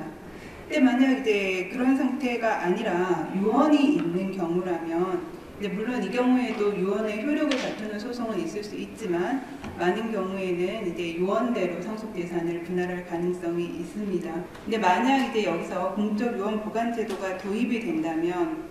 근데 만약 이제 그런 상태가 아니라 유언이 있는 경우라면 이제 물론 이 경우에도 유언의 효력을 다투는 소송은 있을 수 있지만 많은 경우에는 이제 유언대로 상속재산을 분할할 가능성이 있습니다. 근데 만약 이제 여기서 공적 유언 보관 제도가 도입이 된다면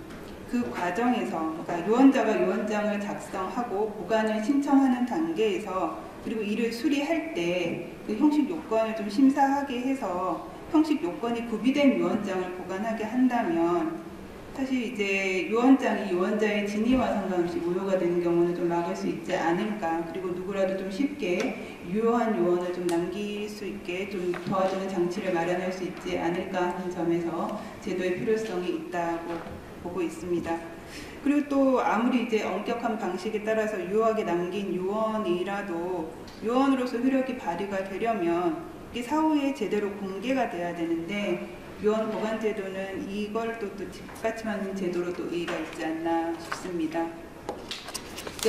그 과정에서 그러니까 유언자가 유언장을 작성하고 보관을 신청하는 단계에서 그리고 이를 수리할 때 그 형식 요건을 좀 심사하게 해서 형식 요건이 구비된 유언장을 보관하게 한다면 사실 이제 유언장이 유언자의 진위와 상관없이 무효가 되는 경우는 좀 막을 수 있지 않을까. 그리고 누구라도 좀 쉽게 유효한 유언을 좀 남길 수 있게 좀 도와주는 장치를 마련할 수 있지 않을까 하는 점에서 제도의 필요성이 있다고 보고 있습니다. 그리고 또 아무리 이제 엄격한 방식에 따라서 유효하게 남긴 유언이라도 유언으로서 효력이 발휘가 되려면 이게 사후에 제대로 공개가 돼야 되는데 유언 보관 제도는 이걸 또 뒷받침하는 제도로 또 의의가 있지 않나 싶습니다.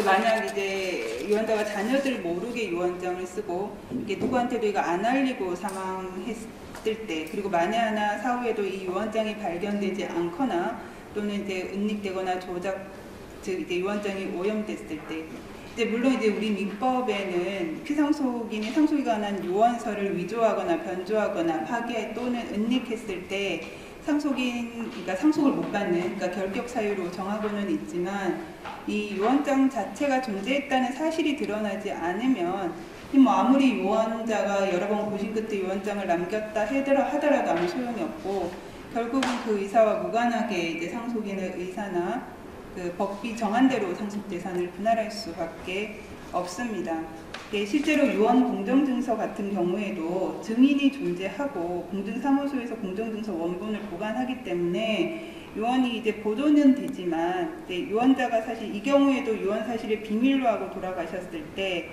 만약 이제 유언자가 자녀들 모르게 유언장을 쓰고 이게 누구한테도 이거 안 알리고 사망했을 때 그리고 만에 하나 사후에도 이 유언장이 발견되지 않거나 또는 이제 은닉되거나 조작 즉 이제 유언장이 오염됐을 때 이제 물론 이제 우리 민법에는 피상속인이 상속에 관한 유언서를 위조하거나 변조하거나 파기해 또는 은닉했을 때 그러니까 상속을 못 받는 그러니까 결격 사유로 정하고는 있지만 이 유언장 자체가 존재했다는 사실이 드러나지 않으면 뭐 아무리 유언자가 여러 번 고심 끝에 유언장을 남겼다 하더라도 아무 소용이 없고 결국은 그 의사와 무관하게 이제 상속인의 의사나 그 법이 정한 대로 상속재산을 분할할 수밖에 없습니다. 실제로 유언 공정증서 같은 경우에도 증인이 존재하고 공증사무소에서 공정증서 원본을 보관하기 때문에 유언이 이제 보도는 되지만 유언자가 사실 이 경우에도 유언 사실을 비밀로 하고 돌아가셨을 때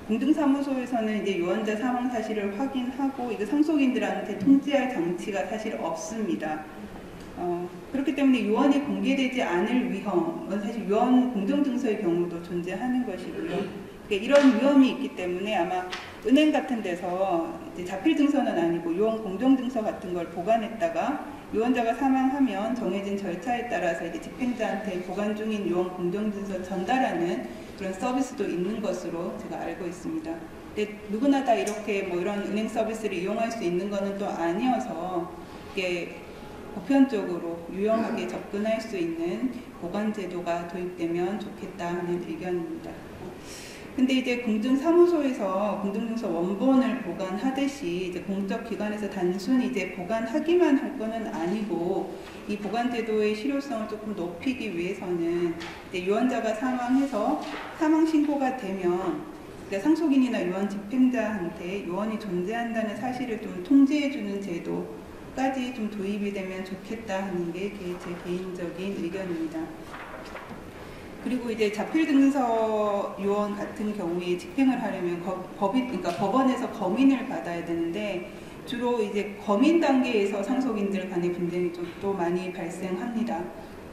공증사무소에서는 이제 유언자 사망 사실을 확인하고 이거 상속인들한테 통지할 장치가 사실 없습니다. 그렇기 때문에 유언이 공개되지 않을 위험은 사실 유언 공정증서의 경우도 존재하는 것이고요. 이런 위험이 있기 때문에 아마 은행 같은 데서 이제 자필 증서는 아니고 유언 공정증서 같은 걸 보관했다가 유언자가 사망하면 정해진 절차에 따라서 이제 집행자한테 보관 중인 유언 공정증서 전달하는 그런 서비스도 있는 것으로 제가 알고 있습니다. 근데 누구나 다 이렇게 뭐 이런 은행 서비스를 이용할 수 있는 것은 또 아니어서 이게 보편적으로 유용하게 접근할 수 있는 보관 제도가 도입되면 좋겠다 하는 의견입니다. 근데 이제 공증사무소에서 공정증서 원본을 보관하듯이 이제 공적 기관에서 단순히 이제 보관하기만 할 거는 아니고 이 보관 제도의 실효성을 조금 높이기 위해서는 이제 유언자가 사망해서 사망 신고가 되면 그러니까 상속인이나 유언 집행자한테 유언이 존재한다는 사실을 좀 통지해주는 제도까지 좀 도입이 되면 좋겠다 하는 게 제 개인적인 의견입니다. 그리고 이제 자필증서 유언 같은 경우에 집행을 하려면 그러니까 법원에서 검인을 받아야 되는데 주로 이제 검인 단계에서 상속인들 간의 분쟁이 좀 또 많이 발생합니다.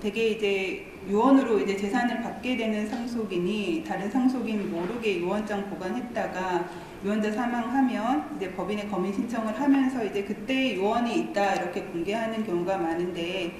되게 이제 유언으로 이제 재산을 받게 되는 상속인이 다른 상속인 모르게 유언장 보관했다가 유언자 사망하면 이제 법인에 검인 신청을 하면서 이제 그때 유언이 있다 이렇게 공개하는 경우가 많은데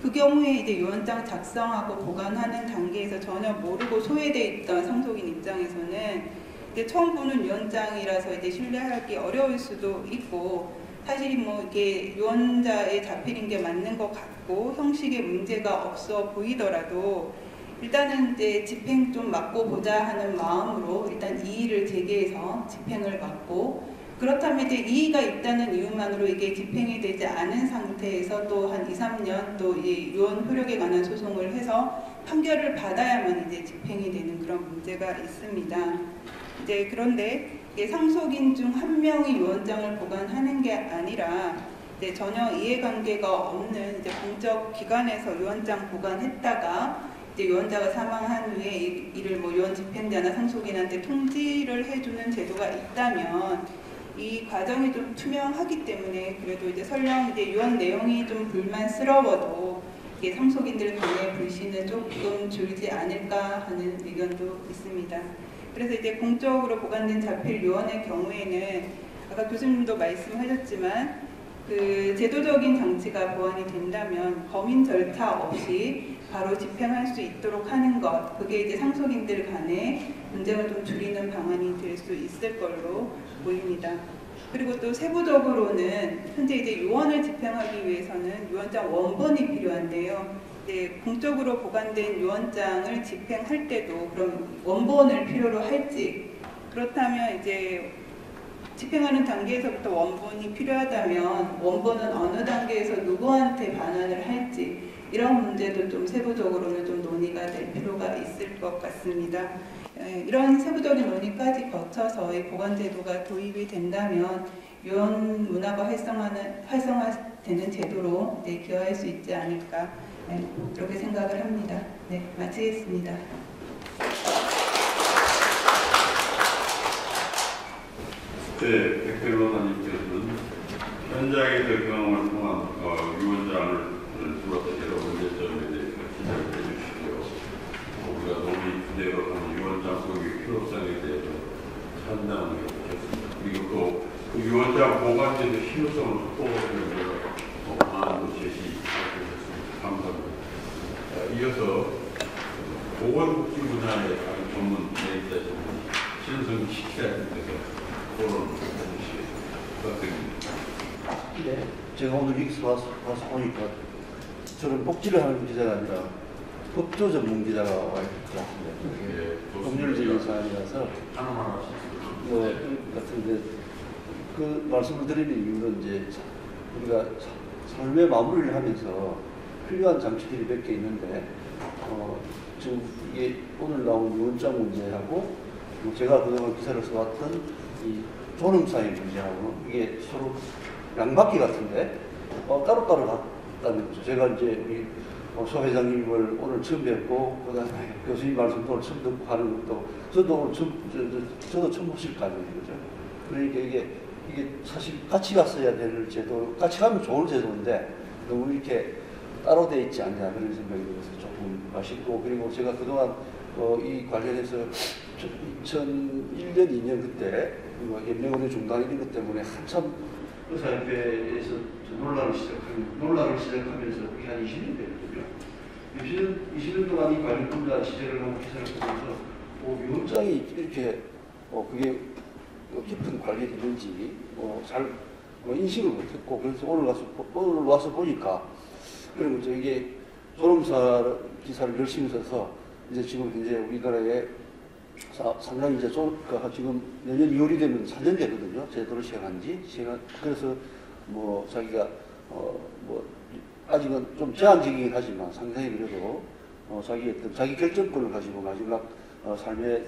그 경우에 이제 유언장 작성하고 보관하는 단계에서 전혀 모르고 소외되어 있던 상속인 입장에서는 이제 처음 보는 유언장이라서 이제 신뢰하기 어려울 수도 있고 사실 뭐 이게 유언자의 자필인 게 맞는 것 같고 형식에 문제가 없어 보이더라도 일단은 이제 집행 좀 맡고 보자 하는 마음으로 일단 이의를 제기해서 집행을 맡고 그렇다면 이제 이의가 있다는 이유만으로 이게 집행이 되지 않은 상태에서 또 한 2, 3년 또 이 유언 효력에 관한 소송을 해서 판결을 받아야만 이제 집행이 되는 그런 문제가 있습니다. 이제 그런데 상속인 중 한 명이 유언장을 보관하는 게 아니라 이제 전혀 이해관계가 없는 이제 공적 기관에서 유언장 보관했다가 이제 유언자가 사망한 후에 이를 뭐 유언 집행자나 상속인한테 통지를 해주는 제도가 있다면 이 과정이 좀 투명하기 때문에 그래도 이제 설령 이제 유언 내용이 좀 불만스러워도 이게 상속인들 간의 불신은 조금 줄지 않을까 하는 의견도 있습니다. 그래서 이제 공적으로 보관된 자필 유언의 경우에는 아까 교수님도 말씀하셨지만 그 제도적인 장치가 보완이 된다면 범인 절차 없이 바로 집행할 수 있도록 하는 것, 그게 이제 상속인들 간의 분쟁을 좀 줄이는 방안이 될 수 있을 걸로 보입니다. 그리고 또 세부적으로는 현재 이제 유언을 집행하기 위해서는 유언장 원본이 필요한데요. 이제 공적으로 보관된 유언장을 집행할 때도 그럼 원본을 필요로 할지, 그렇다면 이제 집행하는 단계에서부터 원본이 필요하다면 원본은 어느 단계에서 누구한테 반환을 할지, 이런 문제도 좀 세부적으로는 좀 논의가 될 필요가 있을 것 같습니다. 이런 세부적인 논의까지 거쳐서 이 보관제도가 도입이 된다면 유언 문화가 활성화되는 제도로 기여할 수 있지 않을까, 그렇게 생각을 합니다. 네, 마치겠습니다. 네, 백 변호사님께서는 현장에서 경험을 통한 유언장을 둘러싼 여러 문제점에 대해서 기자를 해주시고요. 우리가 논의 그대로 하는 유언장 소유의 필요성에 대해서 판단을 해주셨습니다. 그리고 그 유언장 보관제도 필요성을 확보하는 방안도 제시해주셨습니다. 감사합니다. 이어서 보건복지 분야의 다른 전문 내입자신 신성 시키자님께서 토론을 해주시겠습니다. 부탁드립니다. 네, 제가 오늘 여기서 와서 보니까 저는 복지를 하는 기자가 아니라 법조 전문 기자가 와 있는 것 같은데, 법률적인 사안이라서 하나만 하시죠. 같은데 그 말씀을 드리는 이유는 이제 우리가 삶의 마무리를 하면서 필요한 장치들이 몇 개 있는데 지금 이게 오늘 나온 유언장 문제하고 제가 그동안 기사를 써왔던 이 존엄사의 문제하고 이게 서로 양바퀴 같은데 따로따로 갔다는 거죠. 제가 이제 우리 소 회장님을 오늘 처음 뵙고 그다음에 교수님 말씀도 오늘 처음 듣고 하는 것도 저도 오늘 저도 처음 보실 거 아니에요, 그죠? 그러니까 이게 사실 같이 갔어야 될 제도, 같이 가면 좋은 제도인데 너무 이렇게 따로 돼 있지 않냐 그런 생각이 들어서 조금 아쉽고, 그리고 제가 그동안 이 관련해서 2001년, 2년 그때 연맹원의 중단 이런 것 때문에 한참 의사협회에서 논란을 시작하면서 그게 한 20년 됐거든요. 20년 동안 이 관련 분야 취재를 하고 기사를 보면서 유언장이 이렇게 그게 깊은 관련이 있는지 잘 인식을 못했고, 그래서 오늘 와서 보니까 그리고 이게 존엄사 기사를 열심히 써서 이제 지금 이제 우리나라에 상당히 이제 지금 내년 2월이 되면 4년 되거든요. 제도를 시행한 지. 그래서 자기가 아직은 좀 제한적이긴 하지만 상당히 그래도 자기 결정권을 가지고 마지막 삶을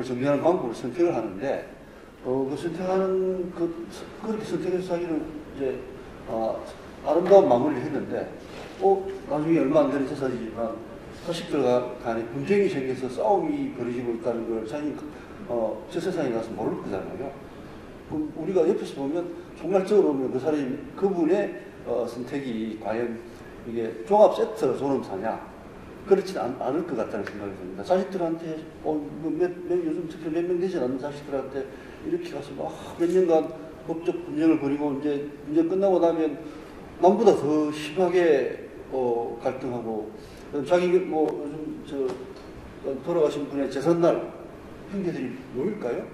정리하는 방법을 선택을 하는데 그 선택하는 그렇게 선택해서 자기는 이제 아름다운 마무리를 했는데 나중에 얼마 안 되는 세상이지만 자식들 간에 분쟁이 생겨서 싸움이 벌어지고 있다는 걸 자기는 저 세상에 가서 모를 거잖아요. 그럼 우리가 옆에서 보면 종말적으로 보면 그 사람이 그분의 선택이 과연 이게 종합 세트 존엄사냐 그렇지는 않을 것 같다는 생각이 듭니다. 자식들한테 요즘 특히 몇 명 되지 않는 자식들한테 이렇게 가서 몇 년간 법적 분쟁을 벌이고 이제 문제 끝나고 나면 남보다 더 심하게 갈등하고 자기 요즘 돌아가신 분의 재산날 형제들이 모일까요?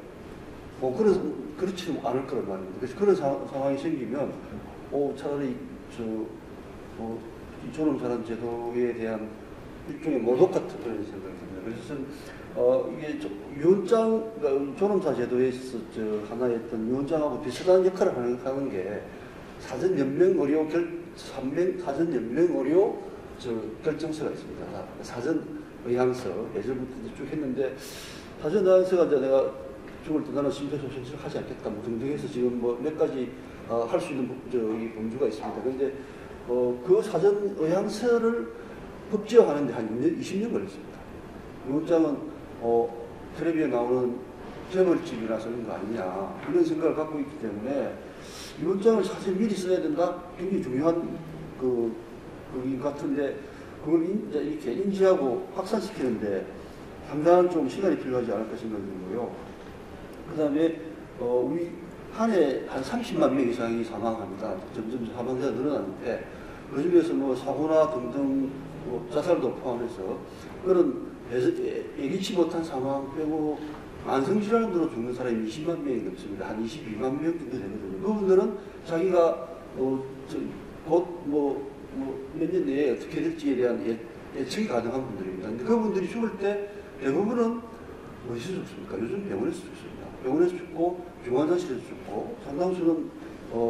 그렇지는 않을 거란 말입니다. 그래서 그런 상황이 생기면 차라리 이 존엄사란 제도에 대한 일종의 모독 같은 그런 생각이 듭니다. 그래서 이게 유언장, 존엄사 제도에서 하나의 어떤 유언장하고 비슷한 역할을 하는 게 사전 연명 의료 결정서가 있습니다. 사전 의향서 예전부터 쭉 했는데 사전 의향서가 이제 내가 죽을 때 나는 심폐소생술을 하지 않겠다 등등 해서 지금 몇 가지 할 수 있는 범주가 있습니다. 그런데 그 사전 의향서를 법제화하는데 한 20년 걸렸습니다. 유언장은 텔레비에 나오는 재벌집이나 쓰는 거 아니냐 이런 생각을 갖고 있기 때문에 유언장을 사실 미리 써야 된다. 굉장히 중요한 거기 같은데 그걸 이제 이렇게 인지하고 확산시키는데 상당한 좀 시간이 필요하지 않을까 생각이 들고요. 그 다음에 우리 한 해 한 30만 명 이상이 사망합니다. 점점 사망자가 늘어나는데 그 중에서 뭐 사고나 등등 뭐 자살도 포함해서 그런 예기치 못한 상황 빼고 만성질환으로 죽는 사람이 20만 명이 넘습니다. 한 22만 명 정도 되거든요. 그분들은 자기가 곧 몇 년 내에 어떻게 될지에 대한 예측이 가능한 분들입니다. 근데 그분들이 죽을 때 대부분은 어디서 죽습니까? 요즘 병원에서 죽습니다. 병원에서 죽고 중환자실에서 죽고 상당수는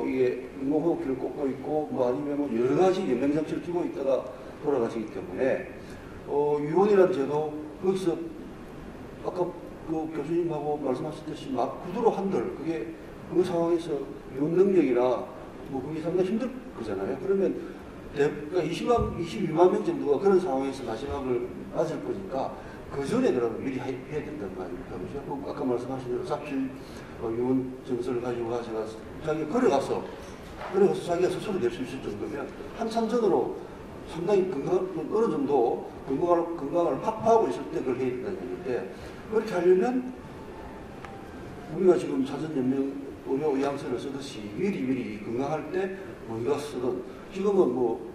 이게 인공호흡기를 꽂고 있고 뭐 아니면 뭐 여러 가지 연명장치를 끼고 있다가 돌아가시기 때문에 유언이라는 제도 거기서 아까 그 교수님하고 말씀하셨듯이 막 구두로 한들 그게 그 상황에서 유언 능력이나 뭐 그게 상당히 힘들 거잖아요. 그러면 그러니까 22만 명 정도가 그런 상황에서 마지막을 맞을 거니까 그 전에 그러면 미리 해야 된다는 말입니다. 그죠? 아까 말씀하신 대로 자필 유언 증서를 가지고 가서 자기가 걸어가서 자기가 스스로 낼 수 있을 정도면 한참 전으로 상당히 어느 정도 건강을 확보하고 있을 때 그걸 해야 된다는 얘기인데 그렇게 하려면 우리가 지금 사전연명 의료 의향서를 쓰듯이 미리 건강할 때 우리가 쓰던 지금은 뭐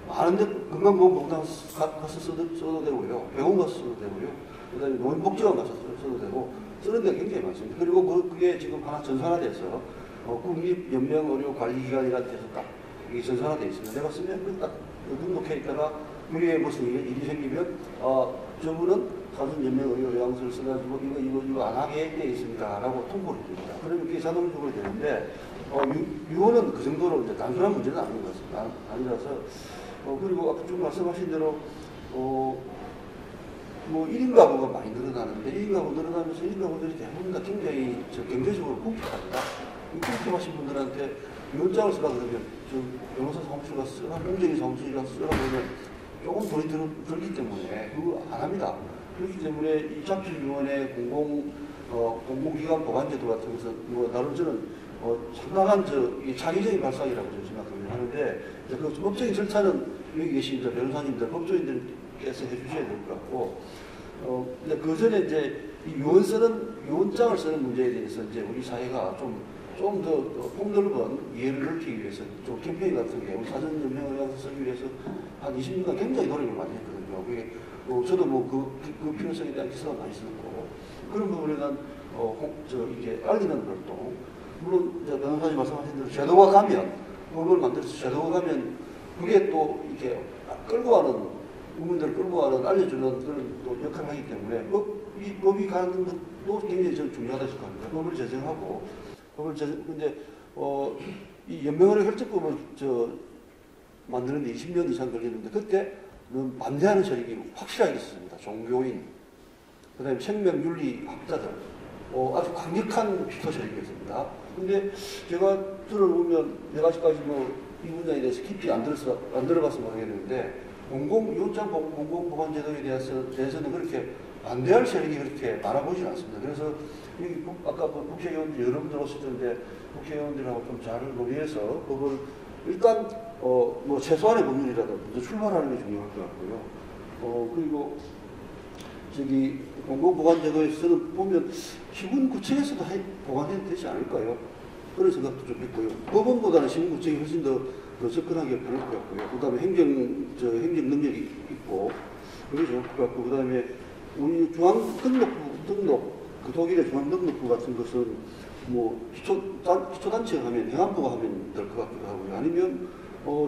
많은데 건강보험공단 가서 써도 되고요. 병원 가서 써도 되고요. 그 다음에 노인복지관 가서 써도 되고 쓰는 데가 굉장히 많습니다. 그리고 그게 지금 하나 전산화돼서 국립연명의료관리기관이라는 데서 딱 이게 전산화돼 있습니다. 내가 쓰면 딱 등록해 있다가 우리의 무슨 일이 생기면 저분은 사전연명의료요양서를 써가지고 이거 안 하게 돼 있습니다. 라고 통보를 해줍니다. 그러면 그게 자동적으로 되는데 유언은 그 정도로 이제 단순한 문제는 아닌 것 같습니다. 아니라서 그리고 아까 좀 말씀하신 대로 뭐 1인 가구가 많이 늘어나는데 1인 가구 늘어나면서 1인 가구들이 대부분 다 굉장히 경제적으로 풍족합니다. 풍족하신 분들한테 유언장을 쓰라 그러면 변호사 사무실 가서 쓰라, 공정위 사무실 가서 쓰라 그러면 조금 돈이 들기 때문에 그거 안 합니다. 그렇기 때문에 이 자필유언의 공공기관 보관제도 같은 것은 뭐 나름 저는 상당한 창의적인 발상이라고 저는 생각을 하는데 그 법적인 절차는 여기 계신 변호사님들, 법조인들께서 해주셔야 될 것 같고 근데 그 전에 이제 이 유언장을 쓰는 문제에 대해서 이제 우리 사회가 좀 더 폭넓은 이해를 넓히기 위해서 좀 캠페인 같은 게 우리 사전연명의향서 쓰기 위해서 한 20년간 굉장히 노력을 많이 했거든요. 그게 저도 뭐 그 필요성에 대한 기사가 많이 쓰고 그런 부분에 대한 이게 알리는 활동 물론 이제 변호사님 말씀하신 대로 제도가 가면 법을 만들어서 제도가 가면 그게 또 이렇게 끌고 가는 국민들을 끌고 가는 알려주는 그런 또 역할을 하기 때문에 법이 가는 것도 굉장히 저는 중요하다고 생각합니다. 법을 제정하고 근데 이 연명의료 결정법을 만드는데 20년 이상 걸렸는데 그때는 반대하는 세력이 확실하게 있었습니다. 종교인, 그다음에 생명윤리학자들, 아주 강력한 비토 세력이었습니다. 근데 제가 들어보면 내가 아직까지 이 분야에 대해서 깊이 안 들어봐서 모르겠는데 유언장 공공보관제도에 대해서는 그렇게 반대할 세력이 그렇게 많아 보이진 않습니다. 그래서 여기 아까 국회의원들 여러분들 오셨던데 국회의원들하고 좀 잘 논의해서 법을 일단 뭐 최소한의 법률이라도 먼저 출발하는 게 중요할 것 같고요. 그리고 공공보관제도에서는 보면 시군구청에서도 보관해도 되지 않을까요? 그런 생각도 좀 했고요. 법원보다는 시군구청이 훨씬 더 접근하기가 편할 것 같고요. 그 다음에 행정 능력이 있고 그게 좋을 것 같고 그 다음에 우리 중앙등록부 독일의 중앙등록부 같은 것은 뭐 기초단체가 하면 행안부가 하면 될 것 같기도 하고요. 아니면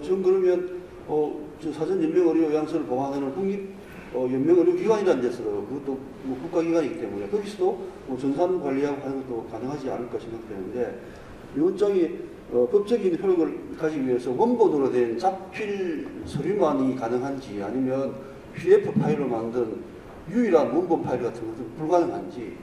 지금 그러면 사전연명의료요양서를 보관하는 국립연명의료기관이라는 데서 그것도 뭐 국가기관이기 때문에 거기서도 전산 관리하고 하는 것도 가능하지 않을까 생각되는데 유언장이 법적인 효력을 가지기 위해서 원본으로 된 자필 서류만이 가능한지 아니면 PDF 파일로 만든 유일한 원본 파일 같은 것은 불가능한지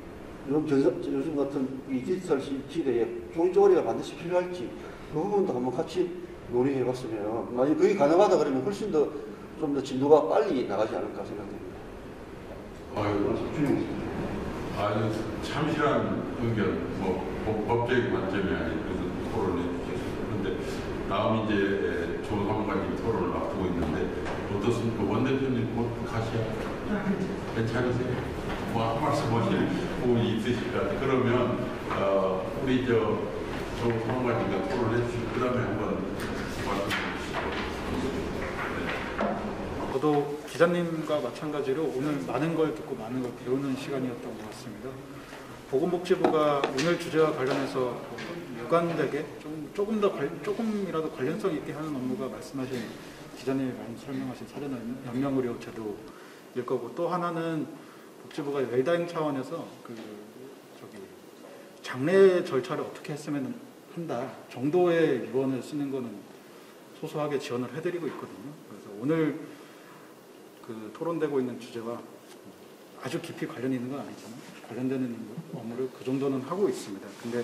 요즘 같은 이 디지털 시대에 종이 쪼가리가 반드시 필요할지 그 부분도 한번 같이 논의해봤으면 만약 그게 가능하다 그러면 훨씬 더 좀 더 진도가 빨리 나가지 않을까 생각됩니다. 아주 참신한 의견, 법적인 관점이 아닌 그래서 토론해 주셨습니다. 그런데 다음 이제 한 가지 토론을 앞두고 있는데 어떻습니까? 원내대표님 뭐 가시야 괜찮으세요? 뭐 한 말씀 하실 부분이 있으실 것 같아요. 그러면 우리 한 가지 토론해 주시고 그 다음에 한번 말씀 주시죠. 저도 기자님과 마찬가지로 오늘 많은 걸 듣고 많은 걸 배우는 시간이었던 것 같습니다. 보건복지부가 오늘 주제와 관련해서 유관되게 조금이라도 관련성 있게 하는 업무가 말씀하신 기자님이 많이 설명하신 사전 연명의료 제도일 거고, 또 하나는 복지부가 웰다잉 차원에서 장례 절차를 어떻게 했으면 한다 정도의 유언을 쓰는 거는 소소하게 지원을 해드리고 있거든요. 그래서 오늘 토론되고 있는 주제와 아주 깊이 관련이 있는 건 아니잖아요. 관련되는 업무를 그 정도는 하고 있습니다. 근데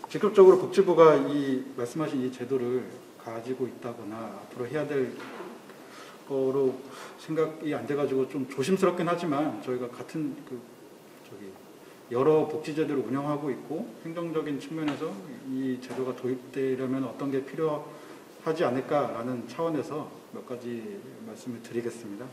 직접적으로 복지부가 이 말씀하신 이 제도를 가지고 있다거나 앞으로 해야 될 거로 생각이 안 돼가지고 좀 조심스럽긴 하지만, 저희가 같은 여러 복지제도를 운영하고 있고 행정적인 측면에서 이 제도가 도입되려면 어떤 게 필요하지 않을까라는 차원에서 몇 가지 말씀을 드리겠습니다.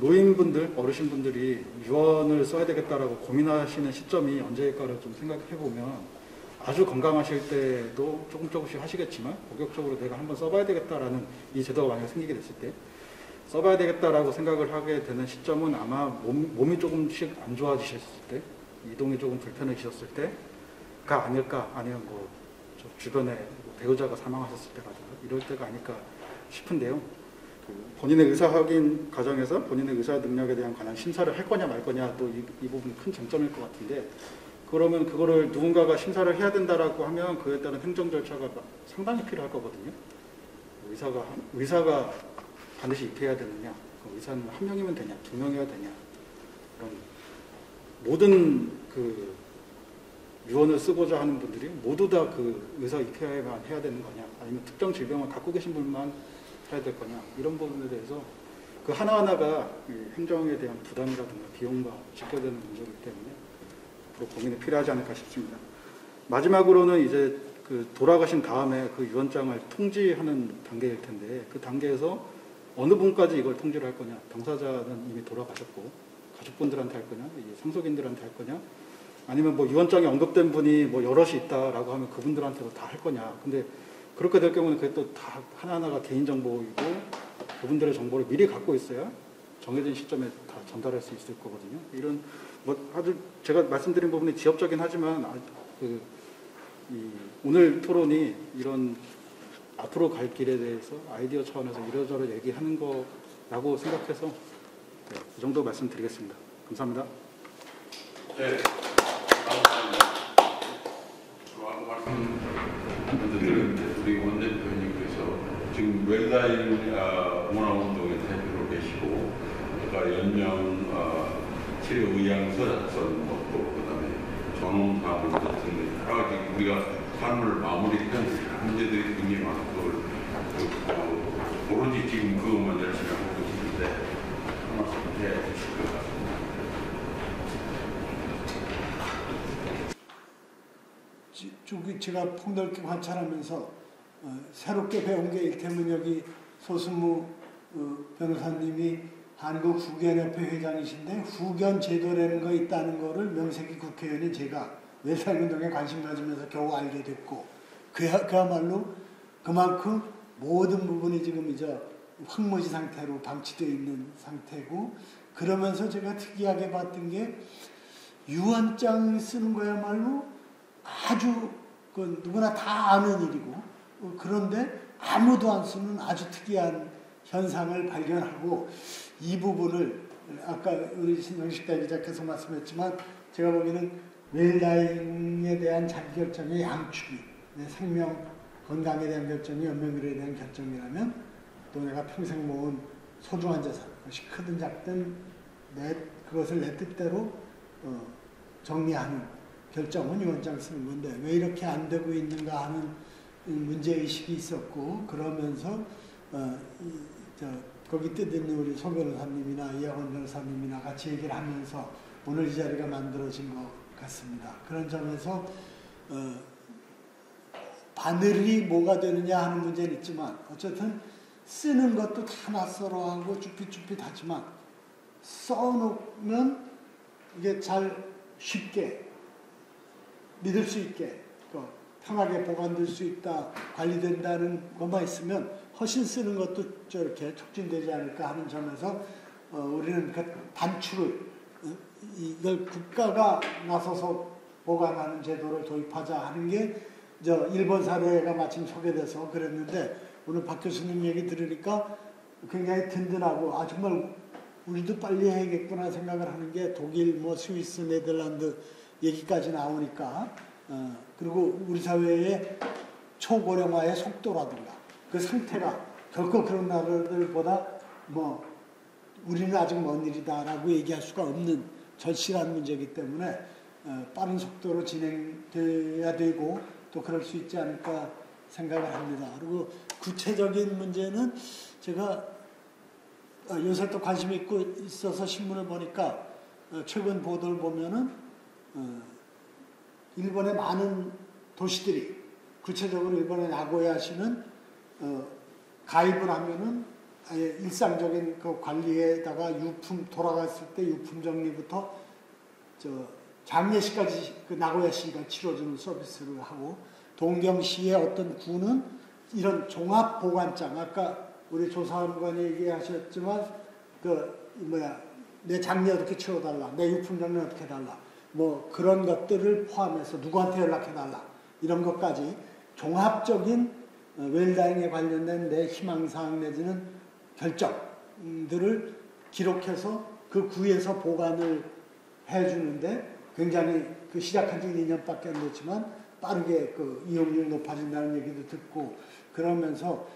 노인분들, 어르신분들이 유언을 써야 되겠다라고 고민하시는 시점이 언제일까를 좀 생각해보면, 아주 건강하실 때도 조금씩 하시겠지만 본격적으로 내가 한번 써봐야 되겠다라는 이 제도가 만약에 생기게 됐을 때 써봐야 되겠다라고 생각을 하게 되는 시점은 아마 몸이 조금씩 안 좋아지셨을 때, 이동이 조금 불편해지셨을 때가 아닐까, 아니면 주변에 배우자가 사망하셨을 때라든가 이럴 때가 아닐까 싶은데요. 본인의 의사 확인 과정에서 본인의 의사 능력에 대한 관한 심사를 할 거냐 말 거냐, 또 이 부분이 큰 쟁점일 것 같은데, 그러면 그거를 누군가가 심사를 해야 된다라고 하면 그에 따른 행정 절차가 상당히 필요할 거거든요. 의사가 반드시 입회해야 되느냐, 의사는 한 명이면 되냐, 두 명이어야 되냐, 그런 모든 유언을 쓰고자 하는 분들이 모두 다 의사 입회만 해야 되는 거냐, 아니면 특정 질병을 갖고 계신 분만 해야 될 거냐, 이런 부분에 대해서 하나하나가 행정에 대한 부담이라든가 비용과 직결되는 문제이기 때문에 앞으로 고민이 필요하지 않을까 싶습니다. 마지막으로는 이제 돌아가신 다음에 유언장을 통지하는 단계일 텐데, 그 단계에서 어느 분까지 이걸 통지를 할 거냐, 당사자는 이미 돌아가셨고 가족분들한테 할 거냐, 상속인들한테 할 거냐, 아니면 유언장에 언급된 분이 여럿이 있다라고 하면 그분들한테도 다 할 거냐. 근데 그렇게 될 경우는 그게 또 다 하나하나가 개인정보이고 그분들의 정보를 미리 갖고 있어야 정해진 시점에 다 전달할 수 있을 거거든요. 이런 아주 제가 말씀드린 부분이 지엽적이긴 하지만 오늘 토론이 이런 앞으로 갈 길에 대해서 아이디어 차원에서 이러저러 얘기하는 거라고 생각해서 그 정도 말씀드리겠습니다. 감사합니다. 네, 말씀드렸는데 우리 원내대표님께서 지금 웰다잉 문화운동의 대표로 계시고, 그러니까 연명 치료의향서 작성, 그다음에 전원사물 같은 여러 가지 우리가 삶을 마무리하는 문제들이 굉장히 많고, 오로지 지금 그것만 열심히 하고 계시는데 한 말씀 해야 되실 것 같습니다. 제가 폭넓게 관찰하면서 새롭게 배운 게 일테면 여기 소승무 변호사님이 한국 후견협회 회장이신데 후견 제도라는 거 있다는 거를 명색이 국회의원인 제가 웰다잉운동에 관심 가지면서 겨우 알게 됐고, 그야말로 그만큼 모든 부분이 지금 이제 황무지 상태로 방치되어 있는 상태고, 그러면서 제가 특이하게 봤던 게 유언장 쓰는 거야말로 아주 누구나 다 아는 일이고, 그런데 아무도 안 쓰는 아주 특이한 현상을 발견하고, 이 부분을 아까 우리 신정식대 기자께서 말씀했지만 제가 보기에는 웰다잉에 대한 자기결정의 양축이, 생명 건강에 대한 결정이 연명의료에 대한 결정이라면, 또 내가 평생 모은 소중한 재산, 그것이 크든 작든 그것을 내 뜻대로 정리하는 결정은 유언장 쓰는 건데 왜 이렇게 안 되고 있는가 하는 문제의식이 있었고, 그러면서 거기 뜨던 우리 소 변호사님이나 이학원 변호사님이나 같이 얘기를 하면서 오늘 이 자리가 만들어진 것 같습니다. 그런 점에서 바늘이 뭐가 되느냐 하는 문제는 있지만 어쨌든 쓰는 것도 다 낯설어하고 쭈삣쭈삣하지만 써놓으면 이게 잘 쉽게 믿을 수 있게 편하게 보관될 수 있다, 관리된다는 것만 있으면 훨씬 쓰는 것도 저렇게 촉진되지 않을까 하는 점에서 우리는 그 단추를 이걸 국가가 나서서 보관하는 제도를 도입하자 하는 게 일본 사례가 마침 소개돼서 그랬는데 오늘 박 교수님 얘기 들으니까 굉장히 든든하고 정말 우리도 빨리 해야겠구나 생각을 하는 게 독일, 스위스, 네덜란드 얘기까지 나오니까 그리고 우리 사회의 초고령화의 속도라든가 그 상태가 결코 그런 나라들보다 우리는 아직 먼 일이다라고 얘기할 수가 없는 절실한 문제이기 때문에 빠른 속도로 진행돼야 되고 또 그럴 수 있지 않을까 생각을 합니다. 그리고 구체적인 문제는 제가 요새 또 관심 있고 있어서 신문을 보니까 최근 보도를 보면은 일본의 많은 도시들이 구체적으로 일본의 나고야시는 가입을 하면은 아예 일상적인 그 관리에다가 유품 돌아갔을 때 유품 정리부터 장례식까지 그 나고야시가 치러주는 서비스를 하고 동경시의 어떤 구는 이런 종합 보관장 아까 우리 조사관이 얘기하셨지만 내 장례 어떻게 치러달라, 내 유품 정리 어떻게 해달라, 그런 것들을 포함해서 누구한테 연락해달라 이런 것까지 종합적인 웰다잉에 관련된 내 희망사항 내지는 결정들을 기록해서 그 구에서 보관을 해주는데 굉장히 시작한 지 2년밖에 안 됐지만 빠르게 이용률이 높아진다는 얘기도 듣고 그러면서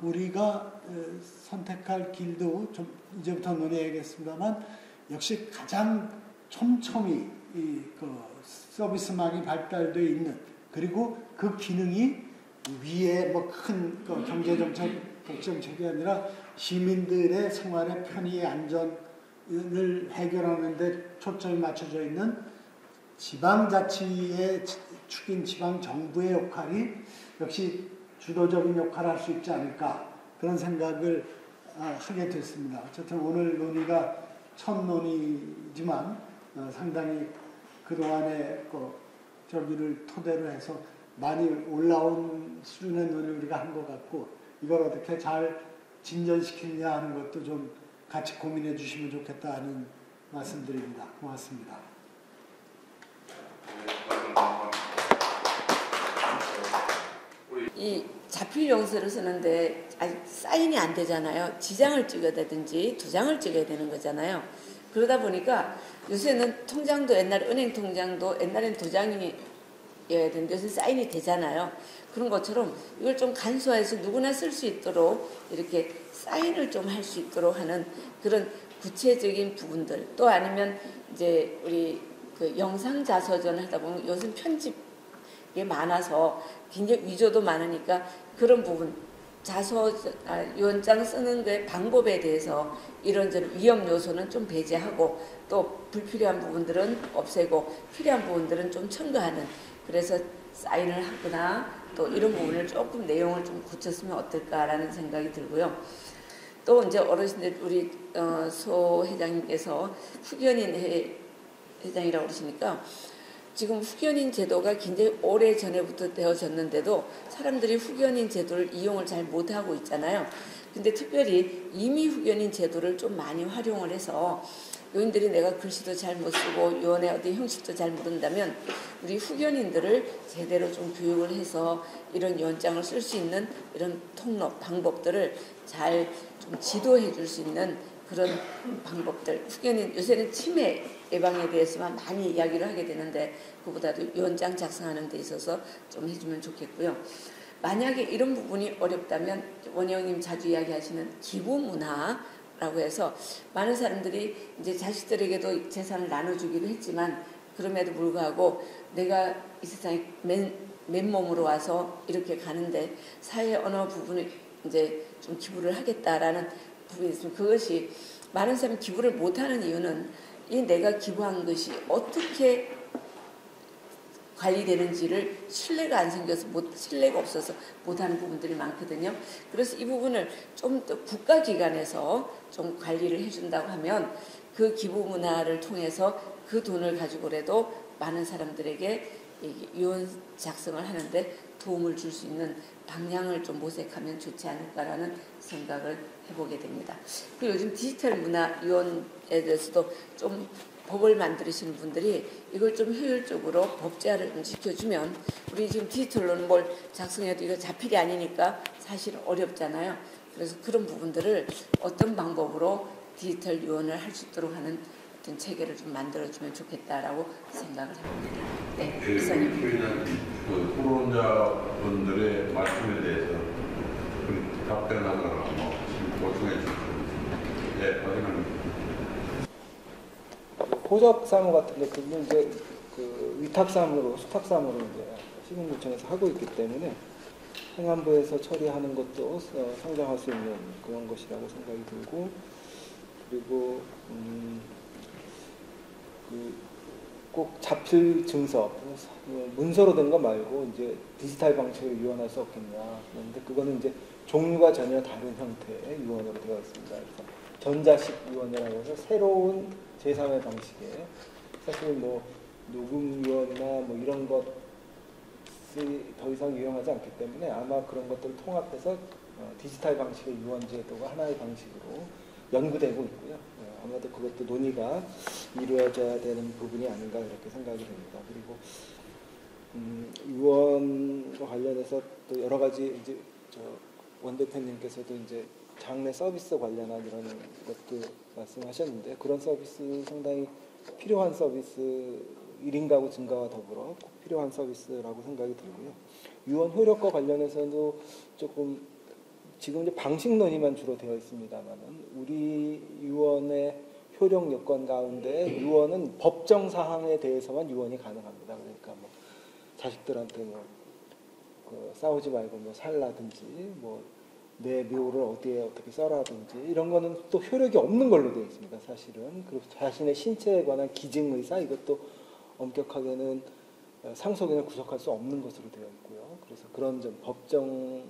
우리가 선택할 길도 좀 이제부터 논의해야겠습니다만 역시 가장 촘촘히 서비스망이 발달되어 있는 그리고 그 기능이 위에 큰 경제정책이 아니라 시민들의 생활의 편의 안전을 해결하는 데 초점이 맞춰져 있는 지방자치의 축인 지방정부의 역할이 역시 주도적인 역할을 할 수 있지 않을까 그런 생각을 하게 됐습니다. 어쨌든 오늘 논의가 첫 논의지만 상당히 그동안의 저기를 토대로 해서 많이 올라온 수준의 논의를 우리가 한 것 같고 이걸 어떻게 잘 진전시키느냐 하는 것도 좀 같이 고민해 주시면 좋겠다 하는 말씀드립니다. 고맙습니다. 이 자필 용서를 쓰는데 사인이 안 되잖아요. 지장을 찍어야 되든지 2장을 찍어야 되는 거잖아요. 그러다 보니까 요새는 통장도 옛날 은행 통장도 옛날엔 2장이어야 되는데 요새 사인이 되잖아요. 그런 것처럼 이걸 좀 간소화해서 누구나 쓸 수 있도록 이렇게 사인을 좀 할 수 있도록 하는 그런 구체적인 부분들 또 아니면 이제 우리 영상 자서전을 하다 보면 요즘 편집이 많아서 굉장히 위조도 많으니까 그런 부분 유언장 쓰는 그 방법에 대해서 이런저런 위험 요소는 좀 배제하고 또 불필요한 부분들은 없애고 필요한 부분들은 좀 첨가하는 그래서 사인을 하거나 또 이런 부분을 조금 내용을 좀 고쳤으면 어떨까라는 생각이 들고요. 또 이제 어르신들 우리 소 회장님께서 후견인 회장이라고 그러시니까 지금 후견인 제도가 굉장히 오래 전에부터 되어졌는데도 사람들이 후견인 제도를 이용을 잘 못하고 있잖아요. 근데 특별히 이미 후견인 제도를 좀 많이 활용을 해서 요인들이 내가 글씨도 잘 못 쓰고 요원의 어떤 형식도 잘 모른다면 우리 후견인들을 제대로 좀 교육을 해서 이런 요원장을 쓸 수 있는 이런 통로, 방법들을 잘 좀 지도해 줄 수 있는 그런 방법들. 후견인 요새는 치매 예방에 대해서만 많이 이야기를 하게 되는데 그보다도 요원장 작성하는 데 있어서 좀 해주면 좋겠고요. 만약에 이런 부분이 어렵다면 원영님 자주 이야기하시는 기부문화라고 해서 많은 사람들이 이제 자식들에게도 재산을 나눠주기도 했지만 그럼에도 불구하고 내가 이 세상에 맨몸으로 와서 이렇게 가는데 사회 어느 부분을 이제 좀 기부를 하겠다라는 부분이 있으면 그것이 많은 사람이 기부를 못하는 이유는 이 내가 기부한 것이 어떻게 관리되는지를 신뢰가 없어서 못하는 부분들이 많거든요. 그래서 이 부분을 좀 더 국가기관에서 좀 관리를 해준다고 하면 그 기부 문화를 통해서 그 돈을 가지고라도 많은 사람들에게 유언 작성을 하는데 도움을 줄 수 있는 방향을 좀 모색하면 좋지 않을까라는 생각을 해보게 됩니다. 그리고 요즘 디지털 문화 유언에 대해서도 좀 법을 만드시는 분들이 이걸 좀 효율적으로 법제화를 좀 시켜주면, 우리 지금 디지털로는 뭘 작성해도 이거 자필이 아니니까 사실 어렵잖아요. 그래서 그런 부분들을 어떤 방법으로 디지털 유언을 할 수 있도록 하는 어떤 체계를 좀 만들어주면 좋겠다라고 생각을 해봅니다. 네, 이사님. 그 토론자분들의 말씀에 대해서 답변하거나 보충해 주시면. 네, 확인합니다. 호적 사무 같은데 그게 이제 그 위탁 사무로 수탁 사무로 이제 시군구청에서 하고 있기 때문에 행안부에서 처리하는 것도 상정할 수 있는 그런 것이라고 생각이 들고, 그리고 꼭 자필 증서 문서로 된 거 말고 이제 디지털 방식으로 유언할 수 없겠냐. 그런데 그거는 이제 종류가 전혀 다른 형태의 유언으로 되어 있습니다. 그래서 전자식 유언이라고 해서 새로운 제3의 방식에 사실 뭐 녹음 유언이나 뭐 이런 것이 더 이상 유용하지 않기 때문에 아마 그런 것들을 통합해서 디지털 방식의 유언 제도가 하나의 방식으로 연구되고 있고요. 아마도 그것도 논의가 이루어져야 되는 부분이 아닌가 이렇게 생각이 됩니다. 그리고 유언과 관련해서 또 여러 가지 이제 원 대표님께서도 이제 장례 서비스 관련한 이런 것도 말씀하셨는데, 그런 서비스 상당히 필요한 서비스, 1인 가구 증가와 더불어 꼭 필요한 서비스라고 생각이 들고요. 유언 효력과 관련해서도 조금 지금 이제 방식 논의만 주로 되어 있습니다만은 우리 유언의 효력 요건 가운데 유언은 법정 사항에 대해서만 유언이 가능합니다. 그러니까 뭐 자식들한테 싸우지 말고 살라든지 내 묘를 어디에 어떻게 써라든지 이런 거는 또 효력이 없는 걸로 되어 있습니다. 사실은. 그리고 자신의 신체에 관한 기증 의사 이것도 엄격하게는 상속인을 구속할 수 없는 것으로 되어 있고요. 그래서 그런 점 법정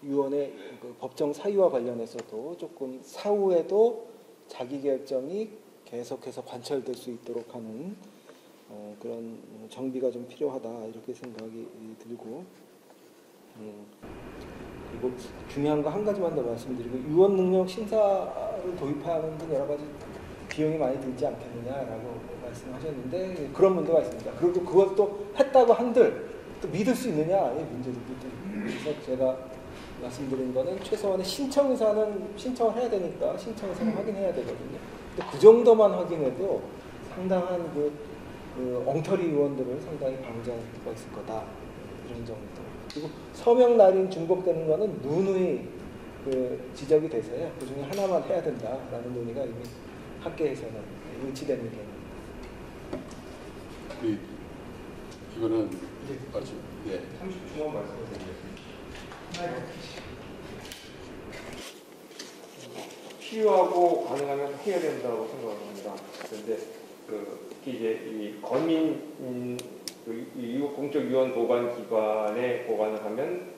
유언의 그 법정 사유와 관련해서도 조금 사후에도 자기 결정이 계속해서 관철될 수 있도록 하는 그런 정비가 좀 필요하다 이렇게 생각이 들고, 그리고 중요한 거 한 가지만 더 말씀드리고, 유언 능력 심사를 도입하는 등 여러 가지 비용이 많이 들지 않겠느냐라고 말씀하셨는데 그런 문제가 있습니다. 그리고 그것도 했다고 한들 또 믿을 수 있느냐의 문제도 있거든요. 그래서 제가 말씀드린 거는 최소한의 신청의사는 신청을 해야 되니까 신청의사는 확인해야 되거든요. 근데 그 정도만 확인해도 상당한 그 엉터리 유언들을 상당히 방지할 수가 있을 거다. 이런 정도. 그리고 서명 날인 중복되는 거는 누누이 지적이 돼서요. 그 중에 하나만 해야 된다라는 논의가 이미 학계에서는 일치되는 의견입니다. 이거는 아주 30초만 말씀드리겠습니다. 필요하고 가능하면 해야 된다고 생각합니다. 그런데 특히 이제 이 거민 이 공적 유언 보관 기관에 보관을 하면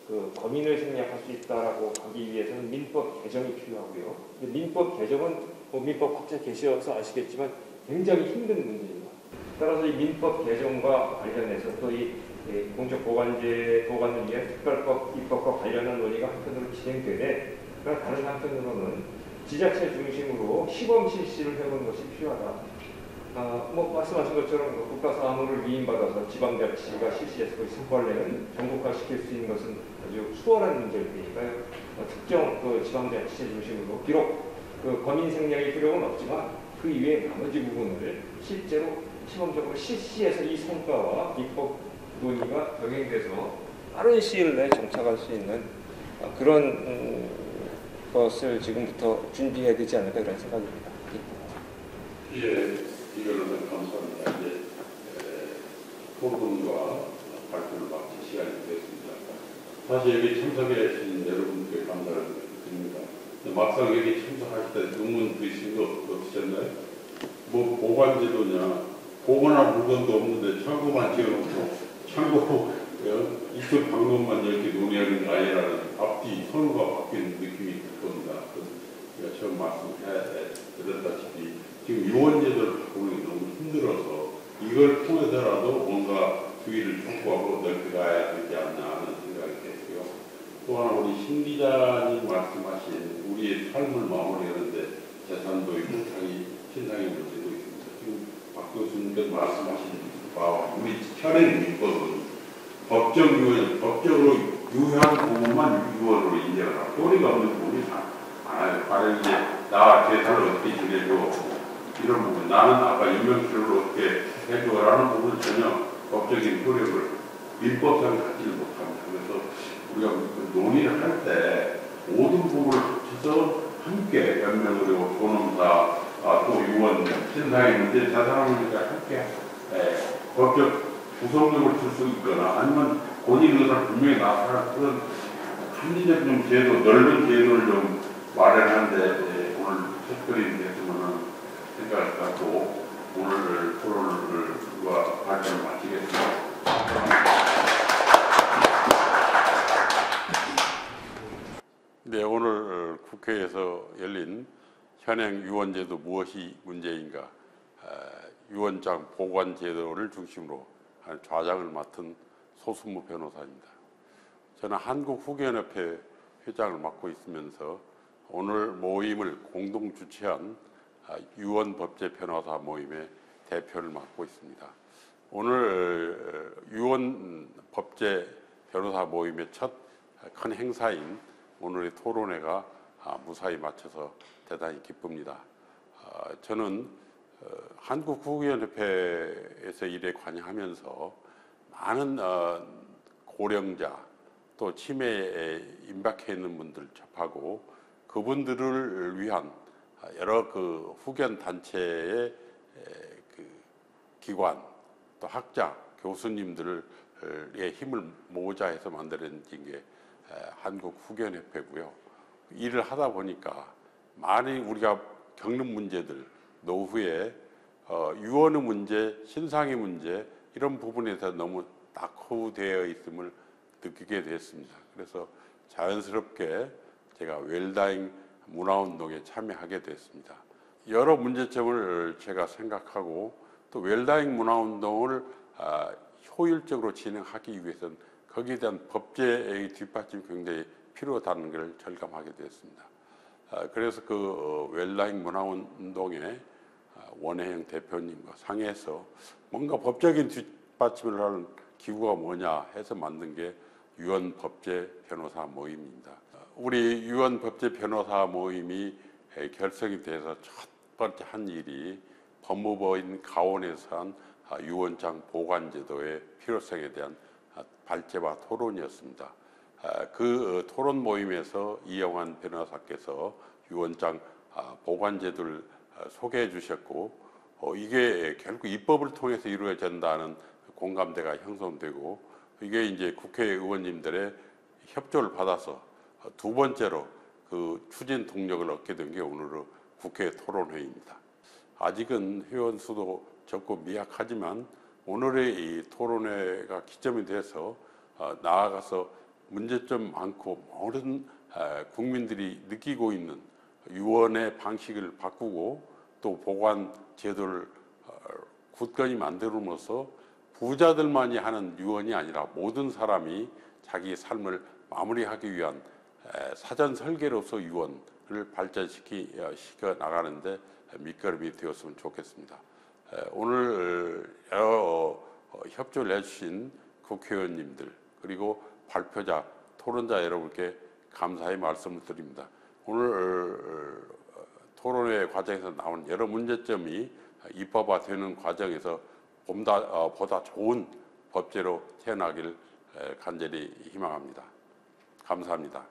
그 거민을 생략할 수 있다라고 하기 위해서는 민법 개정이 필요하고요. 근데 민법 개정은 민법 학자 계셔서 아시겠지만 굉장히 힘든 문제입니다. 따라서 이 민법 개정과 관련해서 또 이 공적 보관을 위한 특별법 입법과 관련한 논의가 한편으로 진행되되, 그러나 다른 한편으로는 지자체 중심으로 시범 실시를 해보는 것이 필요하다. 말씀하신 것처럼 국가사무를 위임받아서 지방자치가 실시해서 그 선관례는 전국화시킬 수 있는 것은 아주 수월한 문제일 테니까요. 특정 지방자치 중심으로 비록 거민 생략의 필요는 없지만 그 이외의 나머지 부분을 실제로 시범적으로 실시해서 이 성과와 입법 논의가 병행돼서 빠른 시일 내에 정착할 수 있는 그런 것을 지금부터 준비해야 되지 않을까 이런 생각입니다. 예, 이거는 감사합니다. 이제 토론과 발표를 마칠 시간이 됐습니다. 다시 여기 참석해 주신 여러분께 감사를 드립니다. 막상 여기 참석하실 때 의문 드신 거 없으셨나요? 보관제도냐, 보거나 물건도 없는데 창고만 지어놓고 창고 이쪽 방법만 이렇게 논의하는 게 아니라는 앞뒤 선호가 바뀌는 느낌이 들 겁니다. 제가 처음 말씀드렸다시피 지금 유언제도를 바꾸는 게 너무 힘들어서 이걸 통해서라도 뭔가 주의를 확보하고 넓게 가야 되지 않나 하는 생각이 됐고요. 또 하나 우리 신 기자님 말씀하신 우리의 삶을 마무리하는데 재산도 있고 신상의 문제도 있습니다. 지금 박 교수님께서 말씀하신 바와 우리 현행 민법은 법적으로 유효한 부분만 유언으로 인정을 하고 도리가 없는 부분이 많아요. 바로 이제 나 재산을 어떻게 지내고 이런 부분, 나는 아까 임명실을 어떻게 해줘라는 부분은 전혀 법적인 효력을 민법상 갖지를 못합니다. 그래서 우리가 논의를 할 때 모든 부분을 합쳐서 함께 변명으로 존엄사, 또 유언, 신상의 문제, 자산의 문제가 함께 법적 구성력을 줄 수 있거나 아니면 본인 의사를 분명히 나타나는 그런 합리적 좀 제도, 넓은 제도를 좀 마련하는데 오늘 특별히 됐으면 생각을 갖고 오늘 토론과 발표를 마치겠습니다. 네, 오늘 국회에서 열린 현행 유언제도 무엇이 문제인가, 유언장 보관 제도를 중심으로 좌장을 맡은 소승무 변호사입니다. 저는 한국후견협회 회장을 맡고 있으면서 오늘 모임을 공동 주최한 유언법제 변호사 모임의 대표를 맡고 있습니다. 오늘 유언법제 변호사 모임의 첫 큰 행사인 오늘의 토론회가 무사히 마쳐서 대단히 기쁩니다. 저는 한국후견협회에서 일에 관여하면서 많은 고령자 또 치매에 임박해 있는 분들 접하고 그분들을 위한 여러 그 후견 단체의 그 기관 또 학자 교수님들의 힘을 모으자 해서 만들어진 게 한국후견협회고요. 일을 하다 보니까 많이 우리가 겪는 문제들, 노후에 유언의 문제, 신상의 문제 이런 부분에 대해서 너무 낙후되어 있음을 느끼게 됐습니다. 그래서 자연스럽게 제가 웰다잉 문화운동에 참여하게 됐습니다. 여러 문제점을 제가 생각하고 또 웰다잉 문화운동을 효율적으로 진행하기 위해서는 거기에 대한 법제의 뒷받침이 굉장히 필요하다는 걸 절감하게 됐습니다. 그래서 그 웰다잉 문화운동의 원혜영 대표님과 상의해서 뭔가 법적인 뒷받침을 하는 기구가 뭐냐 해서 만든 게 유언법제 변호사 모임입니다. 우리 유언법제 변호사 모임이 결성이 돼서 첫 번째 한 일이 법무부인 가원에서 한 유언장 보관제도의 필요성에 대한 발제와 토론이었습니다. 그 토론 모임에서 이영환 변호사께서 유언장 보관제도를 소개해 주셨고 이게 결국 입법을 통해서 이루어진다는 공감대가 형성되고 이게 이제 국회의원님들의 협조를 받아서 두 번째로 그 추진 동력을 얻게 된 게 오늘의 국회 토론회입니다. 아직은 회원 수도 적고 미약하지만 오늘의 이 토론회가 기점이 돼서 나아가서 문제점 많고 모든 국민들이 느끼고 있는 유언의 방식을 바꾸고 또 보관 제도를 굳건히 만들므로써 부자들만이 하는 유언이 아니라 모든 사람이 자기 삶을 마무리하기 위한 사전 설계로서 유언을 발전시켜 나가는데 밑거름이 되었으면 좋겠습니다. 오늘 여러 협조를 해주신 국회의원님들 그리고 발표자, 토론자 여러분께 감사의 말씀을 드립니다. 오늘 토론회 과정에서 나온 여러 문제점이 입법화되는 과정에서 보다 좋은 법제로 태어나길 간절히 희망합니다. 감사합니다.